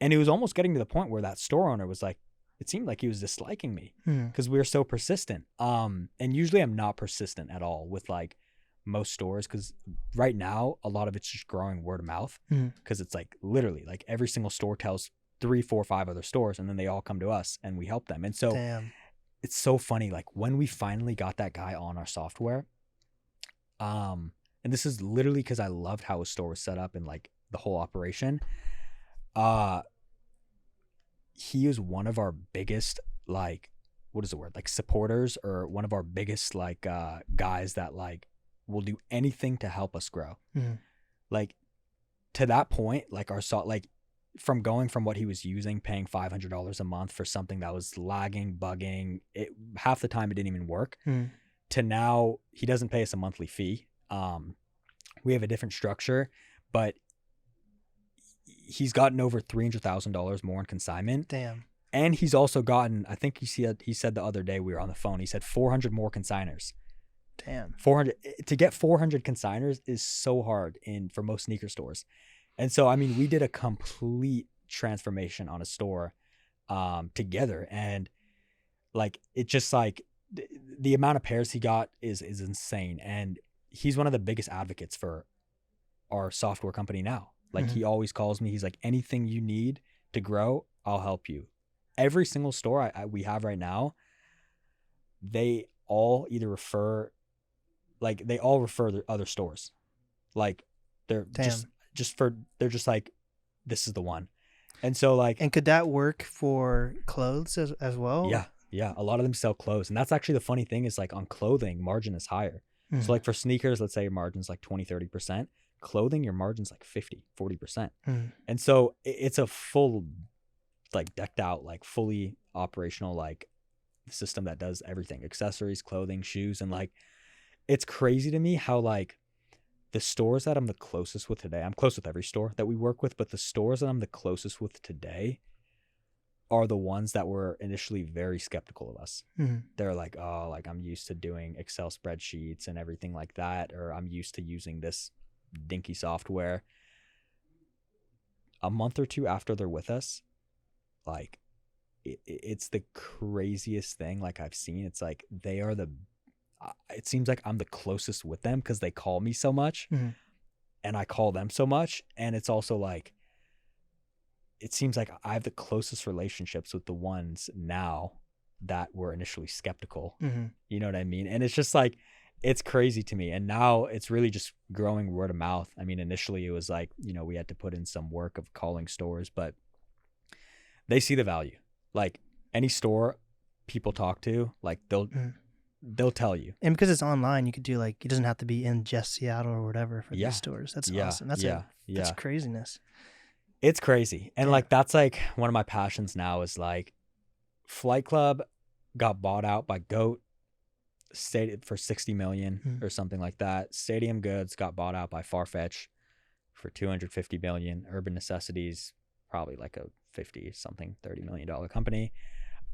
And it was almost getting to the point where that store owner was like, it seemed like he was disliking me because we were so persistent. And usually I'm not persistent at all with like most stores, because right now a lot of it's just growing word of mouth, because it's like literally like every single store tells 3, 4, 5 other stores, and then they all come to us and we help them. And so it's so funny, like when we finally got that guy on our software, and this is literally because I loved how his store was set up and like the whole operation. He is one of our biggest, like, what is the word? Like supporters, or one of our biggest like guys that like will do anything to help us grow. Like to that point, like from going from what he was using, paying $500 a month for something that was lagging, bugging, half the time it didn't even work, to now he doesn't pay us a monthly fee. We have a different structure, but he's gotten over $300,000 more in consignment. Damn. And he's also gotten, I think he said the other day we were on the phone, he said 400 more consigners. Damn. 400 to get 400 consigners is so hard for most sneaker stores. And so, I mean, we did a complete transformation on a store together. And like, it just like the amount of pairs he got is insane. And he's one of the biggest advocates for our software company now. Like he always calls me. He's like, anything you need to grow, I'll help you. Every single store we have right now, they all either refer their other stores. Like they're they're just like, this is the one. And so like, and could that work for clothes as well? Yeah. Yeah. A lot of them sell clothes. And that's actually the funny thing is like on clothing, margin is higher. So like for sneakers, let's say your margin's like 20-30%. Clothing, your margin's like 50-40%. And so it's a full, like decked out, like fully operational, like system that does everything: accessories, clothing, shoes. And like, it's crazy to me how like the stores that I'm the closest with today, I'm close with every store that we work with, but the stores that I'm the closest with today are the ones that were initially very skeptical of us. They're like, oh, like I'm used to doing Excel spreadsheets and everything like that, or I'm used to using this dinky software. A month or two after they're with us, like it's the craziest thing like I've seen. It's like it seems like I'm the closest with them because they call me so much and I call them so much. And it's also like, it seems like I have the closest relationships with the ones now that were initially skeptical. You know what I mean? And it's just like, it's crazy to me. And now it's really just growing word of mouth. I mean, initially it was like, you know, we had to put in some work of calling stores, but they see the value. Like any store people talk to, like they'll tell you. And because it's online, you could do like, it doesn't have to be in just Seattle or whatever for these stores. That's awesome. That's craziness. It's crazy. And like, that's like one of my passions now is like Flight Club got bought out by GOAT for $60 million or something like that. Stadium Goods got bought out by Farfetch for $250 million. Urban Necessities, probably like a $30 million company.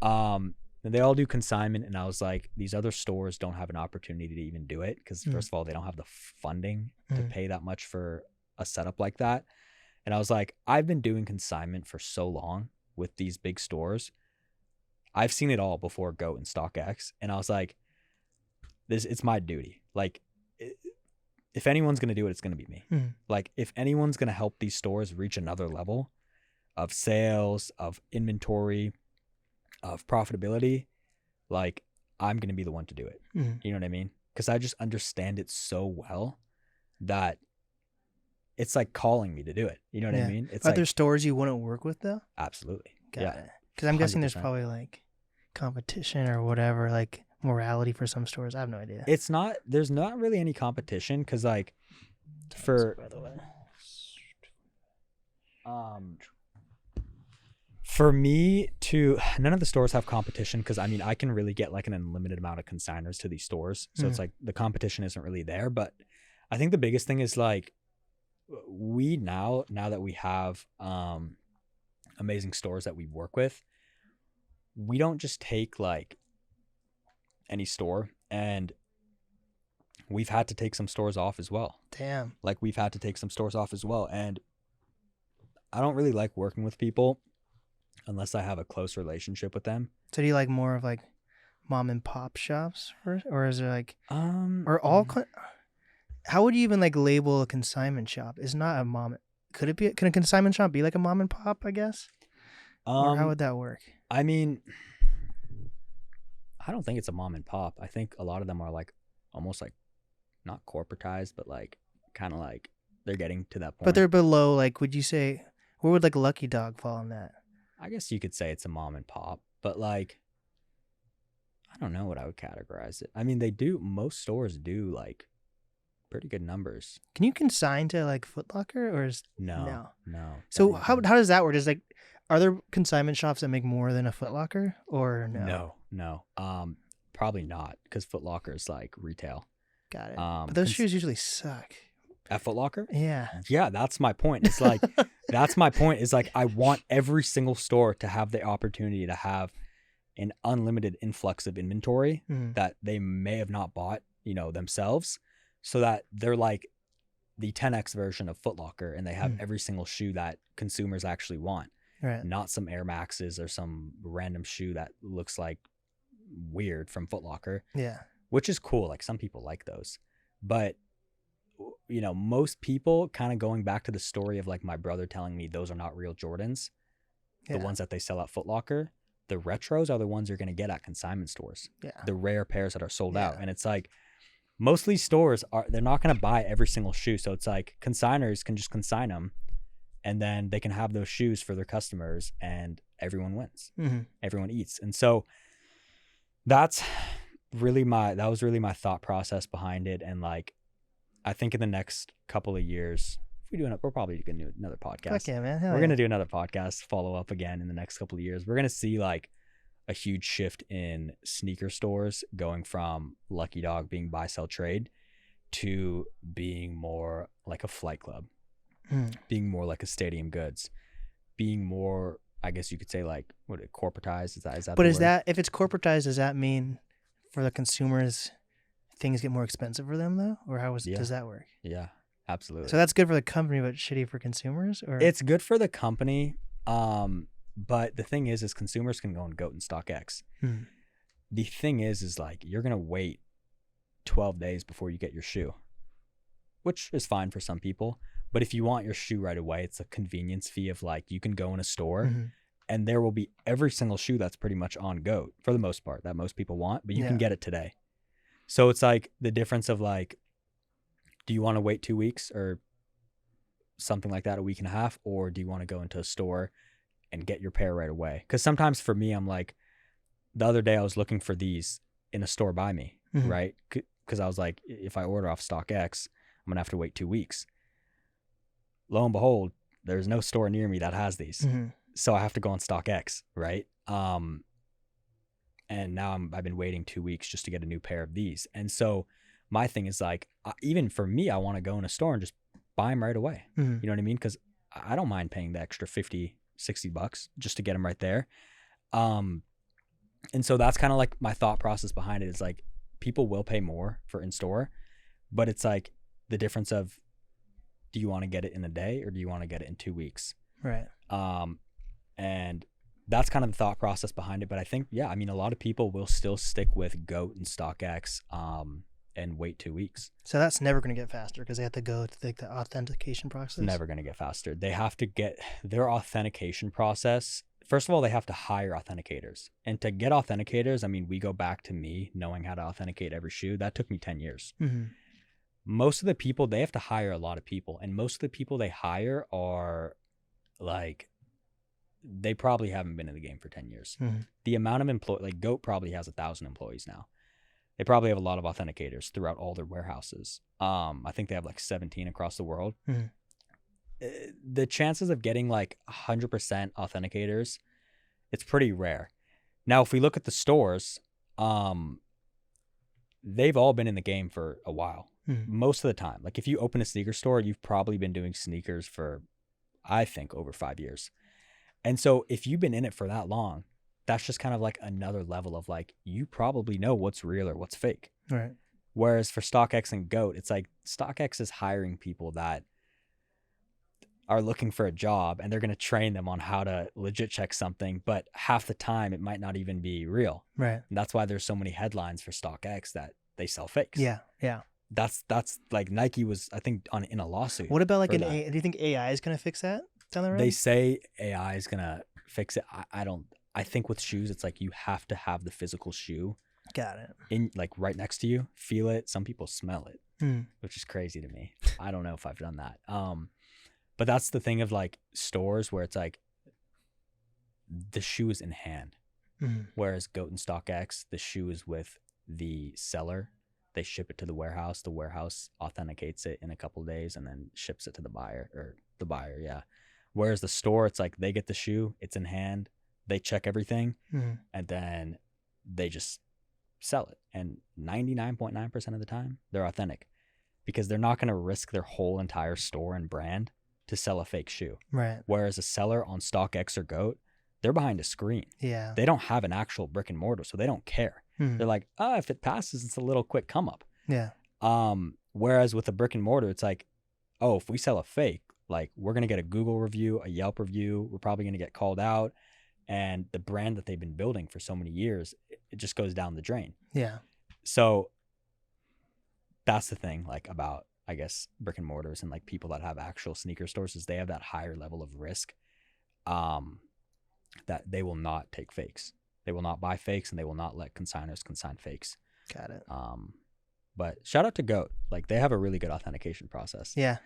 And they all do consignment. And I was like, these other stores don't have an opportunity to even do it because first of all, they don't have the funding to pay that much for a setup like that. And I was like, I've been doing consignment for so long with these big stores. I've seen it all before GOAT and StockX. And I was like, it's my duty. Like, if anyone's going to do it, it's going to be me. Like, if anyone's going to help these stores reach another level of sales, of inventory, of profitability, like, I'm going to be the one to do it. You know what I mean? Because I just understand it so well that it's like calling me to do it. You know what I mean? It's Are there stores you wouldn't work with though? Absolutely. Got it. Because I'm guessing there's probably like competition or whatever, like morality for some stores. I have no idea. There's not really any competition because like by the way, for me none of the stores have competition because I mean I can really get like an unlimited amount of consigners to these stores, so it's like the competition isn't really there. But I think the biggest thing is like we now that we have amazing stores that we work with, we don't just take like any store, and we've had to take some stores off as well. Damn. Like we've had to take some stores off as well, and I don't really like working with people unless I have a close relationship with them. So do you like more of like mom and pop shops, or is it like or all? How would you even like label a consignment shop? It's not a mom. Can a consignment shop be like a mom and pop? I guess. Or how would that work? I mean, I don't think it's a mom and pop. I think a lot of them are like almost like not corporatized, but like kind of like they're getting to that point. But they're below. Like, would you say where would like Lucky Dog fall in that? I guess you could say it's a mom and pop, but like I don't know what I would categorize it. I mean, most stores do like pretty good numbers. Can you consign to like Foot Locker or is no? So how does that work? Is like, are there consignment shops that make more than a Foot Locker or no? No. Probably not because Foot Locker is like retail. Got it. But those shoes usually suck. At Foot Locker? Yeah. Yeah, that's my point. It's like that's my point. Is like I want every single store to have the opportunity to have an unlimited influx of inventory that they may have not bought, themselves, so that they're like the 10x version of Foot Locker and they have every single shoe that consumers actually want. Right. Not some Air Maxes or some random shoe that looks like weird from Foot Locker. Yeah. Which is cool. Like some people like those. But most people, kind of going back to the story of like my brother telling me those are not real Jordans, the ones that they sell at Foot Locker, the retros are the ones you're going to get at consignment stores. Yeah. The rare pairs that are sold out. And it's like most of these stores they're not going to buy every single shoe. So it's like consigners can just consign them and then they can have those shoes for their customers and everyone wins. Everyone eats. And so that was really my thought process behind it. And like, I think in the next couple of years, we're probably going to do another podcast. Fuck yeah, man. We're going to do another podcast, follow up again in the next couple of years. We're going to see like a huge shift in sneaker stores going from Lucky Dog being buy, sell, trade to being more like a flight club, being more like a Stadium Goods, being more, I guess you could say like, corporatized? Is that But if it's corporatized, does that mean for the consumers, things get more expensive for them though? Or does that work? Yeah, absolutely. So that's good for the company, but shitty for consumers? Or it's good for the company. But the thing is consumers can go on GOAT and StockX. The thing is like, you're going to wait 12 days before you get your shoe, which is fine for some people. But if you want your shoe right away, it's a convenience fee of like, you can go in a store and there will be every single shoe that's pretty much on GOAT for the most part that most people want, but you can get it today. So it's like the difference of like, do you want to wait 2 weeks or something like that, a week and a half, or do you want to go into a store and get your pair right away? Because sometimes for me, I'm like, the other day I was looking for these in a store by me, right? Because I was like, if I order off StockX, I'm going to have to wait 2 weeks. Lo and behold, there's no store near me that has these. So I have to go on StockX, right? And now I've been waiting 2 weeks just to get a new pair of these. And so my thing is like, even for me, I want to go in a store and just buy them right away. You know what I mean? Because I don't mind paying the extra $50-$60 just to get them right there. And so that's kind of like my thought process behind it is like, people will pay more for in-store, but it's like the difference of, do you want to get it in a day or do you want to get it in 2 weeks? Right. And that's kind of the thought process behind it. But I think, a lot of people will still stick with GOAT and StockX and wait 2 weeks. So that's never going to get faster because they have to go to the authentication process? Never going to get faster. They have to get their authentication process. First of all, they have to hire authenticators. And to get authenticators, we go back to me knowing how to authenticate every shoe. That took me 10 years. Most of the people, they have to hire a lot of people. And most of the people they hire are like they probably haven't been in the game for 10 years. Mm-hmm. The amount of employees, like Goat probably has 1,000 employees now. They probably have a lot of authenticators throughout all their warehouses. I think they have like 17 across the world. Mm-hmm. The chances of getting like 100% authenticators, it's pretty rare. Now, if we look at the stores, they've all been in the game for a while. Most of the time. Like if you open a sneaker store, you've probably been doing sneakers for, I think, over 5 years. And so if you've been in it for that long, that's just kind of like another level of like, you probably know what's real or what's fake. Right. Whereas for StockX and Goat, it's like StockX is hiring people that are looking for a job and they're going to train them on how to legit check something. But half the time it might not even be real. Right. And that's why there's so many headlines for StockX that they sell fakes. Yeah. Yeah. That's like Nike was, I think, in a lawsuit. What about like do you think AI is going to fix that down the road? They say AI is going to fix it. I think with shoes, it's like you have to have the physical shoe. Got it. In like right next to you, feel it. Some people smell it, which is crazy to me. I don't know if I've done that. But that's the thing of like stores where it's like the shoe is in hand. Whereas Goat and StockX, the shoe is with the seller. They ship it to the warehouse. The warehouse authenticates it in a couple of days and then ships it to the buyer. Yeah. Whereas the store, it's like they get the shoe, it's in hand, they check everything, and then they just sell it. And 99.9% of the time, they're authentic because they're not going to risk their whole entire store and brand to sell a fake shoe. Right. Whereas a seller on StockX or Goat, they're behind a screen. Yeah. They don't have an actual brick and mortar, so they don't care. They're like, if it passes, it's a little quick come up. Yeah. Whereas with a brick and mortar, it's like, if we sell a fake, like we're going to get a Google review, a Yelp review. We're probably going to get called out. And the brand that they've been building for so many years, it just goes down the drain. Yeah. So that's the thing, like about, I guess, brick and mortars and like people that have actual sneaker stores is they have that higher level of risk that they will not take fakes. They will not buy fakes and they will not let consigners consign fakes. Got it. But shout out to Goat. Like they have a really good authentication process. Yeah.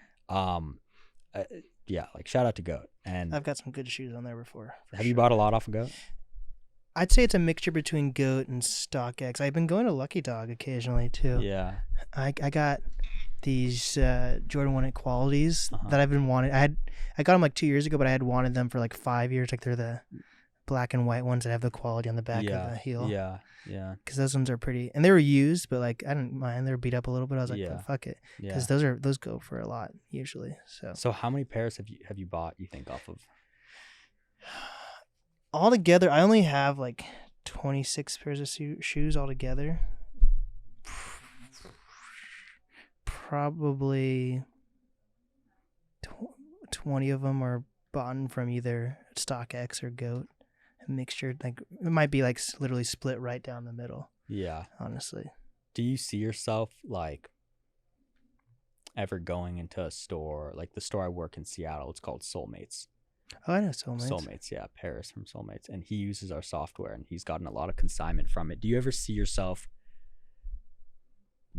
Yeah, like shout out to Goat. And I've got some good shoes on there before. Have you bought a lot off of Goat? I'd say it's a mixture between Goat and StockX. I've been going to Lucky Dog occasionally too. Yeah. I got these Jordan 1 Equalities that I've been wanting. I got them like 2 years ago, but I had wanted them for like 5 years. Like they're the black and white ones that have the quality on the back of the heel. Yeah. Yeah. Because those ones are pretty, and they were used, but like I didn't mind. They were beat up a little bit. I was like, oh, fuck it, because those go for a lot usually. So how many pairs have you bought? You think off of? Altogether, I only have like 26 pairs of shoes altogether. Probably 20 of them are bought from either StockX or Goat. A mixture, like it might be like literally split right down the middle. Yeah. Honestly. Do you see yourself like ever going into a store, like the store I work in Seattle, it's called Soulmates. Oh, I know Soulmates. Soulmates, yeah, Paris from Soulmates. And he uses our software and he's gotten a lot of consignment from it. Do you ever see yourself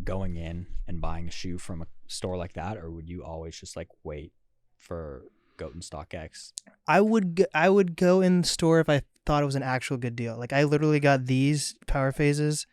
going in and buying a shoe from a store like that? Or would you always just like wait for Goat and StockX? I would go in the store if I thought it was an actual good deal. Like I literally got these power phases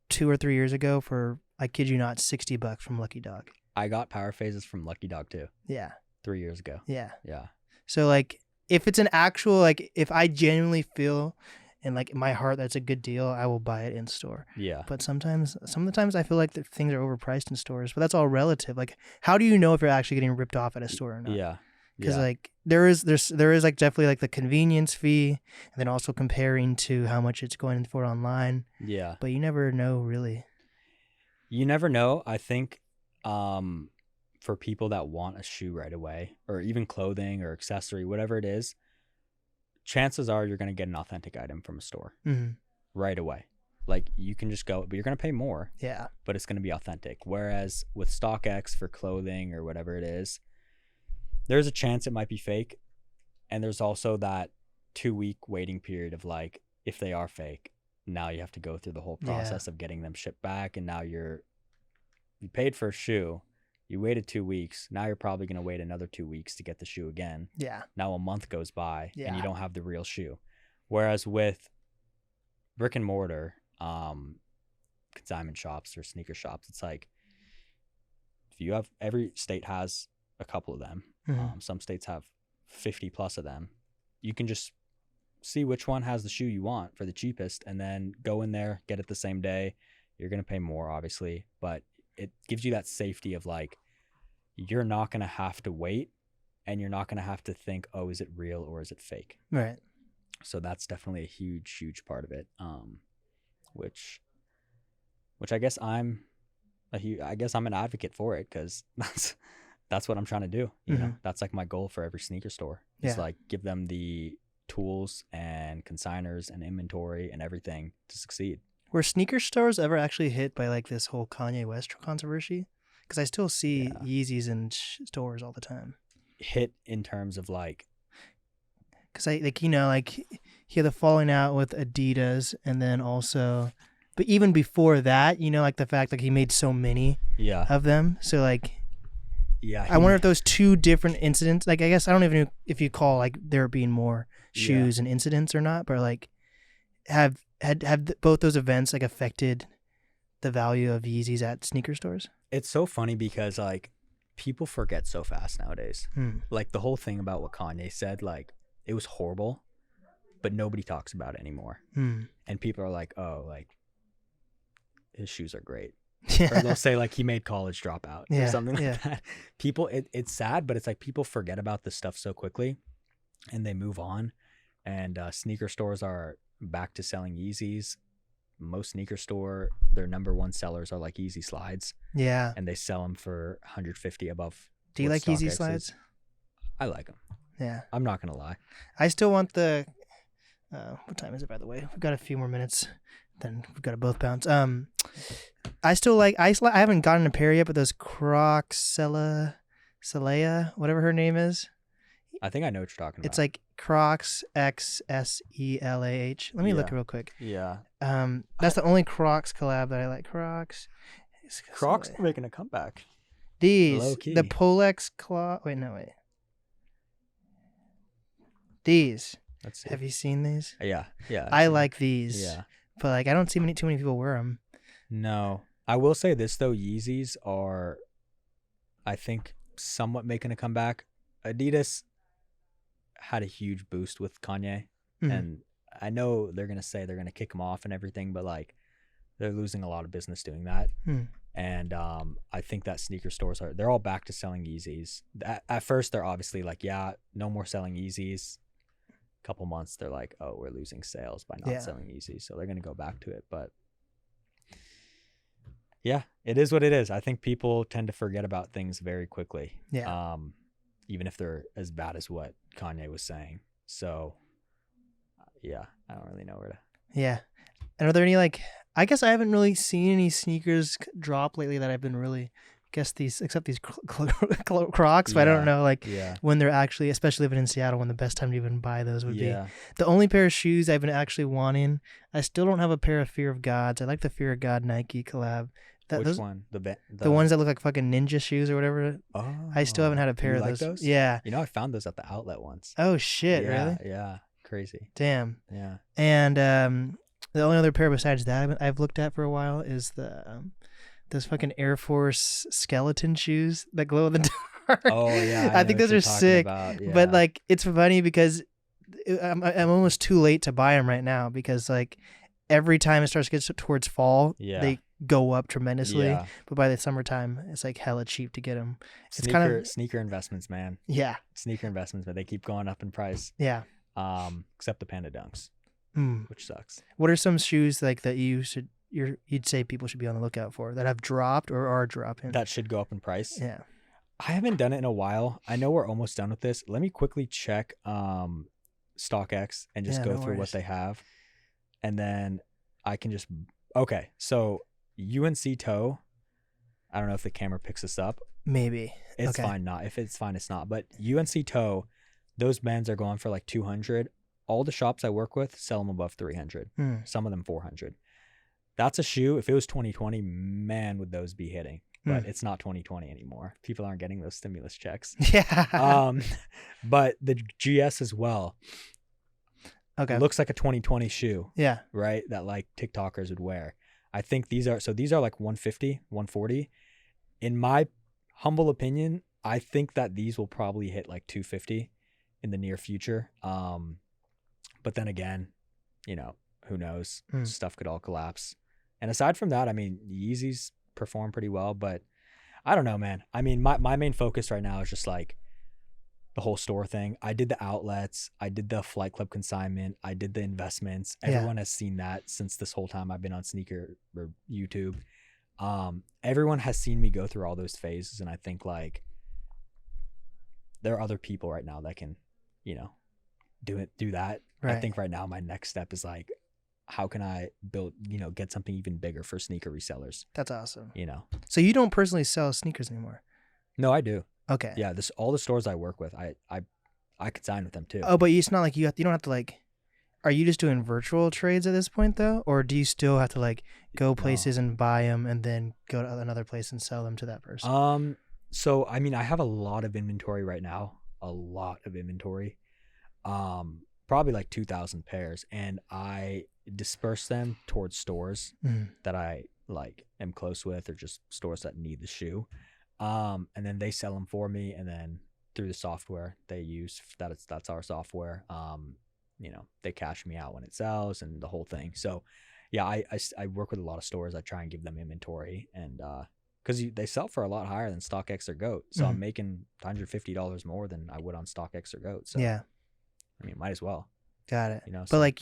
2 or 3 years ago for, I kid you not, $60 from Lucky Dog. I got power phases from Lucky Dog too. Yeah. 3 years ago. Yeah. Yeah. So like if it's an actual, like if I genuinely feel in like my heart that's a good deal, I will buy it in store. Yeah. But sometimes I feel like things are overpriced in stores, but that's all relative. Like how do you know if you're actually getting ripped off at a store or not? Yeah. Because like there is like definitely like the convenience fee, and then also comparing to how much it's going for online. Yeah. But you never know really. You never know. I think for people that want a shoe right away, or even clothing or accessory, whatever it is, chances are you're going to get an authentic item from a store right away. Like you can just go, but you're going to pay more. Yeah. But it's going to be authentic. Whereas with StockX for clothing or whatever it is, there's a chance it might be fake. And there's also that 2-week waiting period of like, if they are fake, now you have to go through the whole process of getting them shipped back. And now you paid for a shoe. You waited 2 weeks. Now you're probably going to wait another 2 weeks to get the shoe again. Yeah. Now a month goes by Yeah. and you don't have the real shoe. Whereas with brick and mortar, consignment shops or sneaker shops, it's like, if you have, every state has a couple of them. Some states have 50 plus of them. You can just see which one has the shoe you want for the cheapest and then go in there, get it the same day. You're going to pay more, obviously, but it gives you that safety of like, you're not going to have to wait and you're not going to have to think, oh, is it real or is it fake? Right. So that's definitely a huge part of it. Which I guess I'm an advocate for it, because that's what I'm trying to do. You know, that's like my goal for every sneaker store. It's like give them the tools and consigners and inventory and everything to succeed. Were sneaker stores ever actually hit by like this whole Kanye West controversy? Because I still see Yeezys in stores all the time. Hit in terms of like, because I like, you know, like he had the falling out with Adidas, and then also, but even before that, you know, like the fact like he made so many of them. So like, I wonder if those two different incidents, like I guess I don't even know if you call like there being more shoes and incidents or not, but like have both those events like affected the value of Yeezys at sneaker stores? It's so funny because like people forget so fast nowadays. Like the whole thing about what Kanye said, like it was horrible, but nobody talks about it anymore. And people are like, oh, like his shoes are great. Or they'll say like he made college dropout or something like that. People, it's sad, but it's like people forget about this stuff so quickly and they move on. And sneaker stores are back to selling Yeezys. Most sneaker store, their number one sellers are like Yeezy slides. Yeah. And they sell them for $150 above. Do you like Yeezy slides? I like them. Yeah. I'm not going to lie. I still want the, what time is it, by the way? We've got a few more minutes. Then we've got to both bounce. I still like, I haven't gotten a pair yet, but those Crocs, Celea, whatever her name is. I think I know what you're talking about. It's like Crocs XSELAH. Let me look real quick. Yeah. That's the only Crocs collab that I like. Crocs making a comeback. These, the Polex Claw. Wait. These. Let's see. Have you seen these? Yeah. I like these. Yeah. But like, I don't see too many people wear them. No. I will say this though, Yeezys are, I think, somewhat making a comeback. Adidas had a huge boost with Kanye, and I know they're gonna say they're gonna kick him off and everything, but like they're losing a lot of business doing that. And I think that sneaker stores they're all back to selling Yeezys. At first they're obviously like, no more selling Yeezys. Couple months they're like, oh, we're losing sales by not selling Yeezys, so they're gonna go back to it. But yeah, it is what it is. I think people tend to forget about things very quickly. Even if they're as bad as what Kanye was saying. So I don't really know where to. And are there any like, I guess I haven't really seen any sneakers drop lately that I've been really, except these Crocs, but I don't know like when they're actually, especially living in Seattle, when the best time to even buy those would be. The only pair of shoes I've been actually wanting, I still don't have a pair of Fear of Gods. I like the Fear of God Nike collab. Which one? The ones that look like fucking ninja shoes or whatever. Oh, I still haven't had a pair of those. Yeah. You know, I found those at the outlet once. Oh shit! Really? Yeah. Crazy. Damn. Yeah. And the only other pair besides that I've looked at for a while is the those fucking Air Force skeleton shoes that glow in the dark. Oh yeah. I think those are sick. But like, it's funny because I'm almost too late to buy them right now, because like every time it starts to get towards fall, they go up tremendously, but by the summertime it's like hella cheap to get them. It's kind of sneaker investments, man. Sneaker investments, but they keep going up in price. Except the Panda Dunks, which sucks. What are some shoes like that you'd say people should be on the lookout for that have dropped or are dropping that should go up in price? I haven't done it in a while. I know we're almost done with this. Let me quickly check StockX and just go through what they have, and then I can just so UNC toe. I don't know if the camera picks this up. Maybe. It's fine. Not if it's fine, it's not. But UNC toe, those bands are going for like 200. All the shops I work with sell them above 300. Some of them 400. That's a shoe. If it was 2020, man, would those be hitting? but it's not 2020 anymore. People aren't getting those stimulus checks. Yeah. But the GS as well. Okay. It looks like a 2020 shoe. Yeah. Right? That like TikTokers would wear. I think these are like 150, 140. In my humble opinion, I think that these will probably hit like 250 in the near future. But then again, who knows? Stuff could all collapse. And aside from that, I mean, Yeezys perform pretty well, but I don't know, man. I mean, my main focus right now is just like the whole store thing. I did the outlets. I did the Flight Club consignment. I did the investments. Everyone has seen that since this whole time I've been on sneaker or YouTube. Everyone has seen me go through all those phases. And I think like there are other people right now that can, do that. Right. I think right now my next step is like, how can I build, get something even bigger for sneaker resellers? That's awesome. So you don't personally sell sneakers anymore? No, I do. Okay. Yeah, all the stores I work with, I consign with them too. Oh, but it's not like you don't have to like. Are you just doing virtual trades at this point though, or do you still have to like go places and buy them and then go to another place and sell them to that person? So I mean, I have a lot of inventory right now. Probably like 2,000 pairs, and I disperse them towards stores that I like am close with, or just stores that need the shoe. And then they sell them for me, and then through the software they use, that's our software. They cash me out when it sells and the whole thing. So yeah, I work with a lot of stores. I try and give them inventory, and because they sell for a lot higher than StockX or GOAT. So I'm making $150 more than I would on StockX or GOAT. So yeah, I mean, might as well. Got it. So but like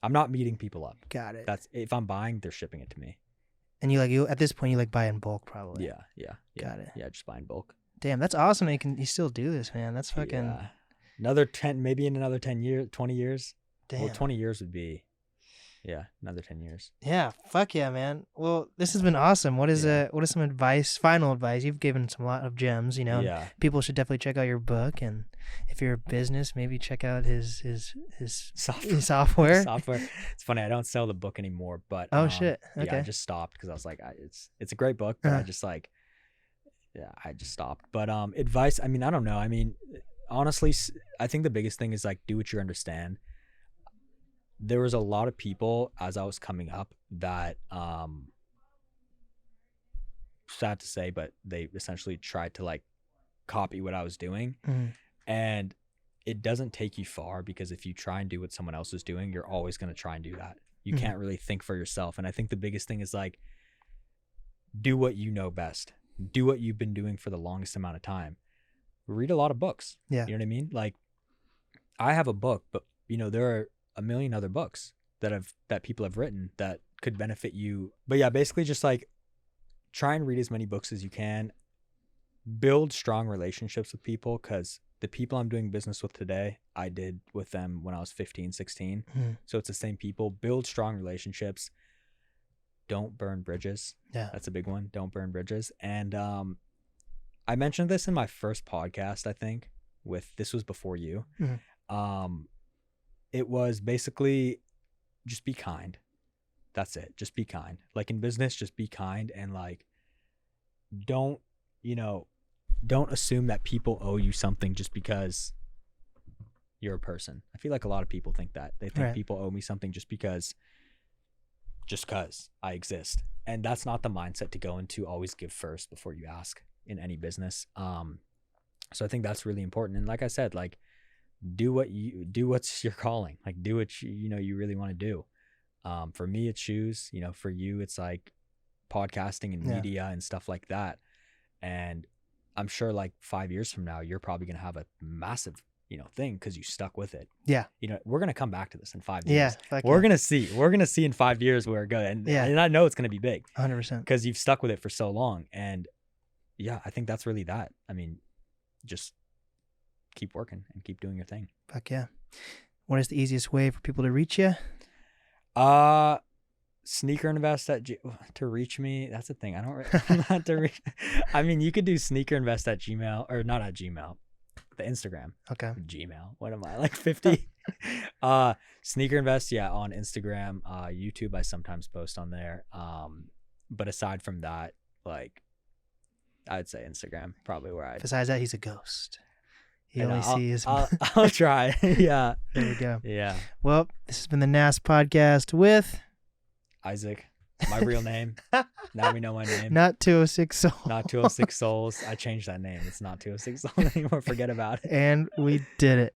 I'm not meeting people up. Got it. That's if I'm buying, they're shipping it to me. And you at this point you like buy in bulk probably. Yeah. Got it. Yeah, just buy in bulk. Damn, that's awesome. You still do this, man. That's fucking. Yeah. Another 10, maybe in another 10 years, 20 years. Damn. Well, 20 years would be. Yeah, another 10 years. Yeah, fuck yeah, man. Well, this has been awesome. What is some advice, final advice? You've given some lot of gems, Yeah. People should definitely check out your book, and if you're a business, maybe check out his software. It's funny, I don't sell the book anymore, but shit. Okay. Yeah, I just stopped because I was like, it's a great book, but I just stopped. But advice, I mean, I don't know. I mean, honestly, I think the biggest thing is like do what you understand. There was a lot of people as I was coming up that, sad to say, but they essentially tried to like copy what I was doing. And it doesn't take you far, because if you try and do what someone else is doing, you're always going to try and do that. You can't really think for yourself. And I think the biggest thing is like, do what you know best. Do what you've been doing for the longest amount of time. Read a lot of books. Yeah. You know what I mean? Like, I have a book, but there are a million other books that people have written that could benefit you. But yeah, basically just like try and read as many books as you can. Build strong relationships with people, because the people I'm doing business with today, I did with them when I was 15, 16. So it's the same people. Build strong relationships. Don't burn bridges. Yeah. That's a big one. Don't burn bridges. And I mentioned this in my first podcast, I think, this was before you. It was basically just be kind. That's it. Just be kind. Like in business, just be kind, and like don't assume that people owe you something just because you're a person. I feel like a lot of people think that. They think people owe me something just because I exist. And that's not the mindset to go into. Always give first before you ask in any business. So I think that's really important. And like I said, like do what's your calling. Like do what you really want to do. For me, it's shoes. For you, it's like podcasting and media and stuff like that. And I'm sure like 5 years from now, you're probably going to have a massive, thing because you stuck with it. Yeah. We're going to come back to this in 5 years. Yeah. We're going to see in 5 years where it goes. And I know it's going to be big. 100%. Because you've stuck with it for so long. And yeah, I think that's really that. I mean, just keep working and keep doing your thing. Fuck yeah. What is the easiest way for people to reach you? Sneaker invest to reach me. That's the thing. I don't not to reach. I mean, you could do sneaker invest at Gmail, or not at Gmail, the Instagram. Okay. Gmail. What am I, like 50? Sneaker invest. Yeah. On Instagram, YouTube, I sometimes post on there. But aside from that, like, I'd say Instagram probably where I'd. Besides that, he's a ghost. He only sees. I'll try. Yeah. There we go. Yeah. Well, this has been the NAST podcast with Isaac. My real name. Now we know my name. Not 206 Souls. Not 206 Souls. I changed that name. It's not 206 Souls anymore. Forget about it. And we did it.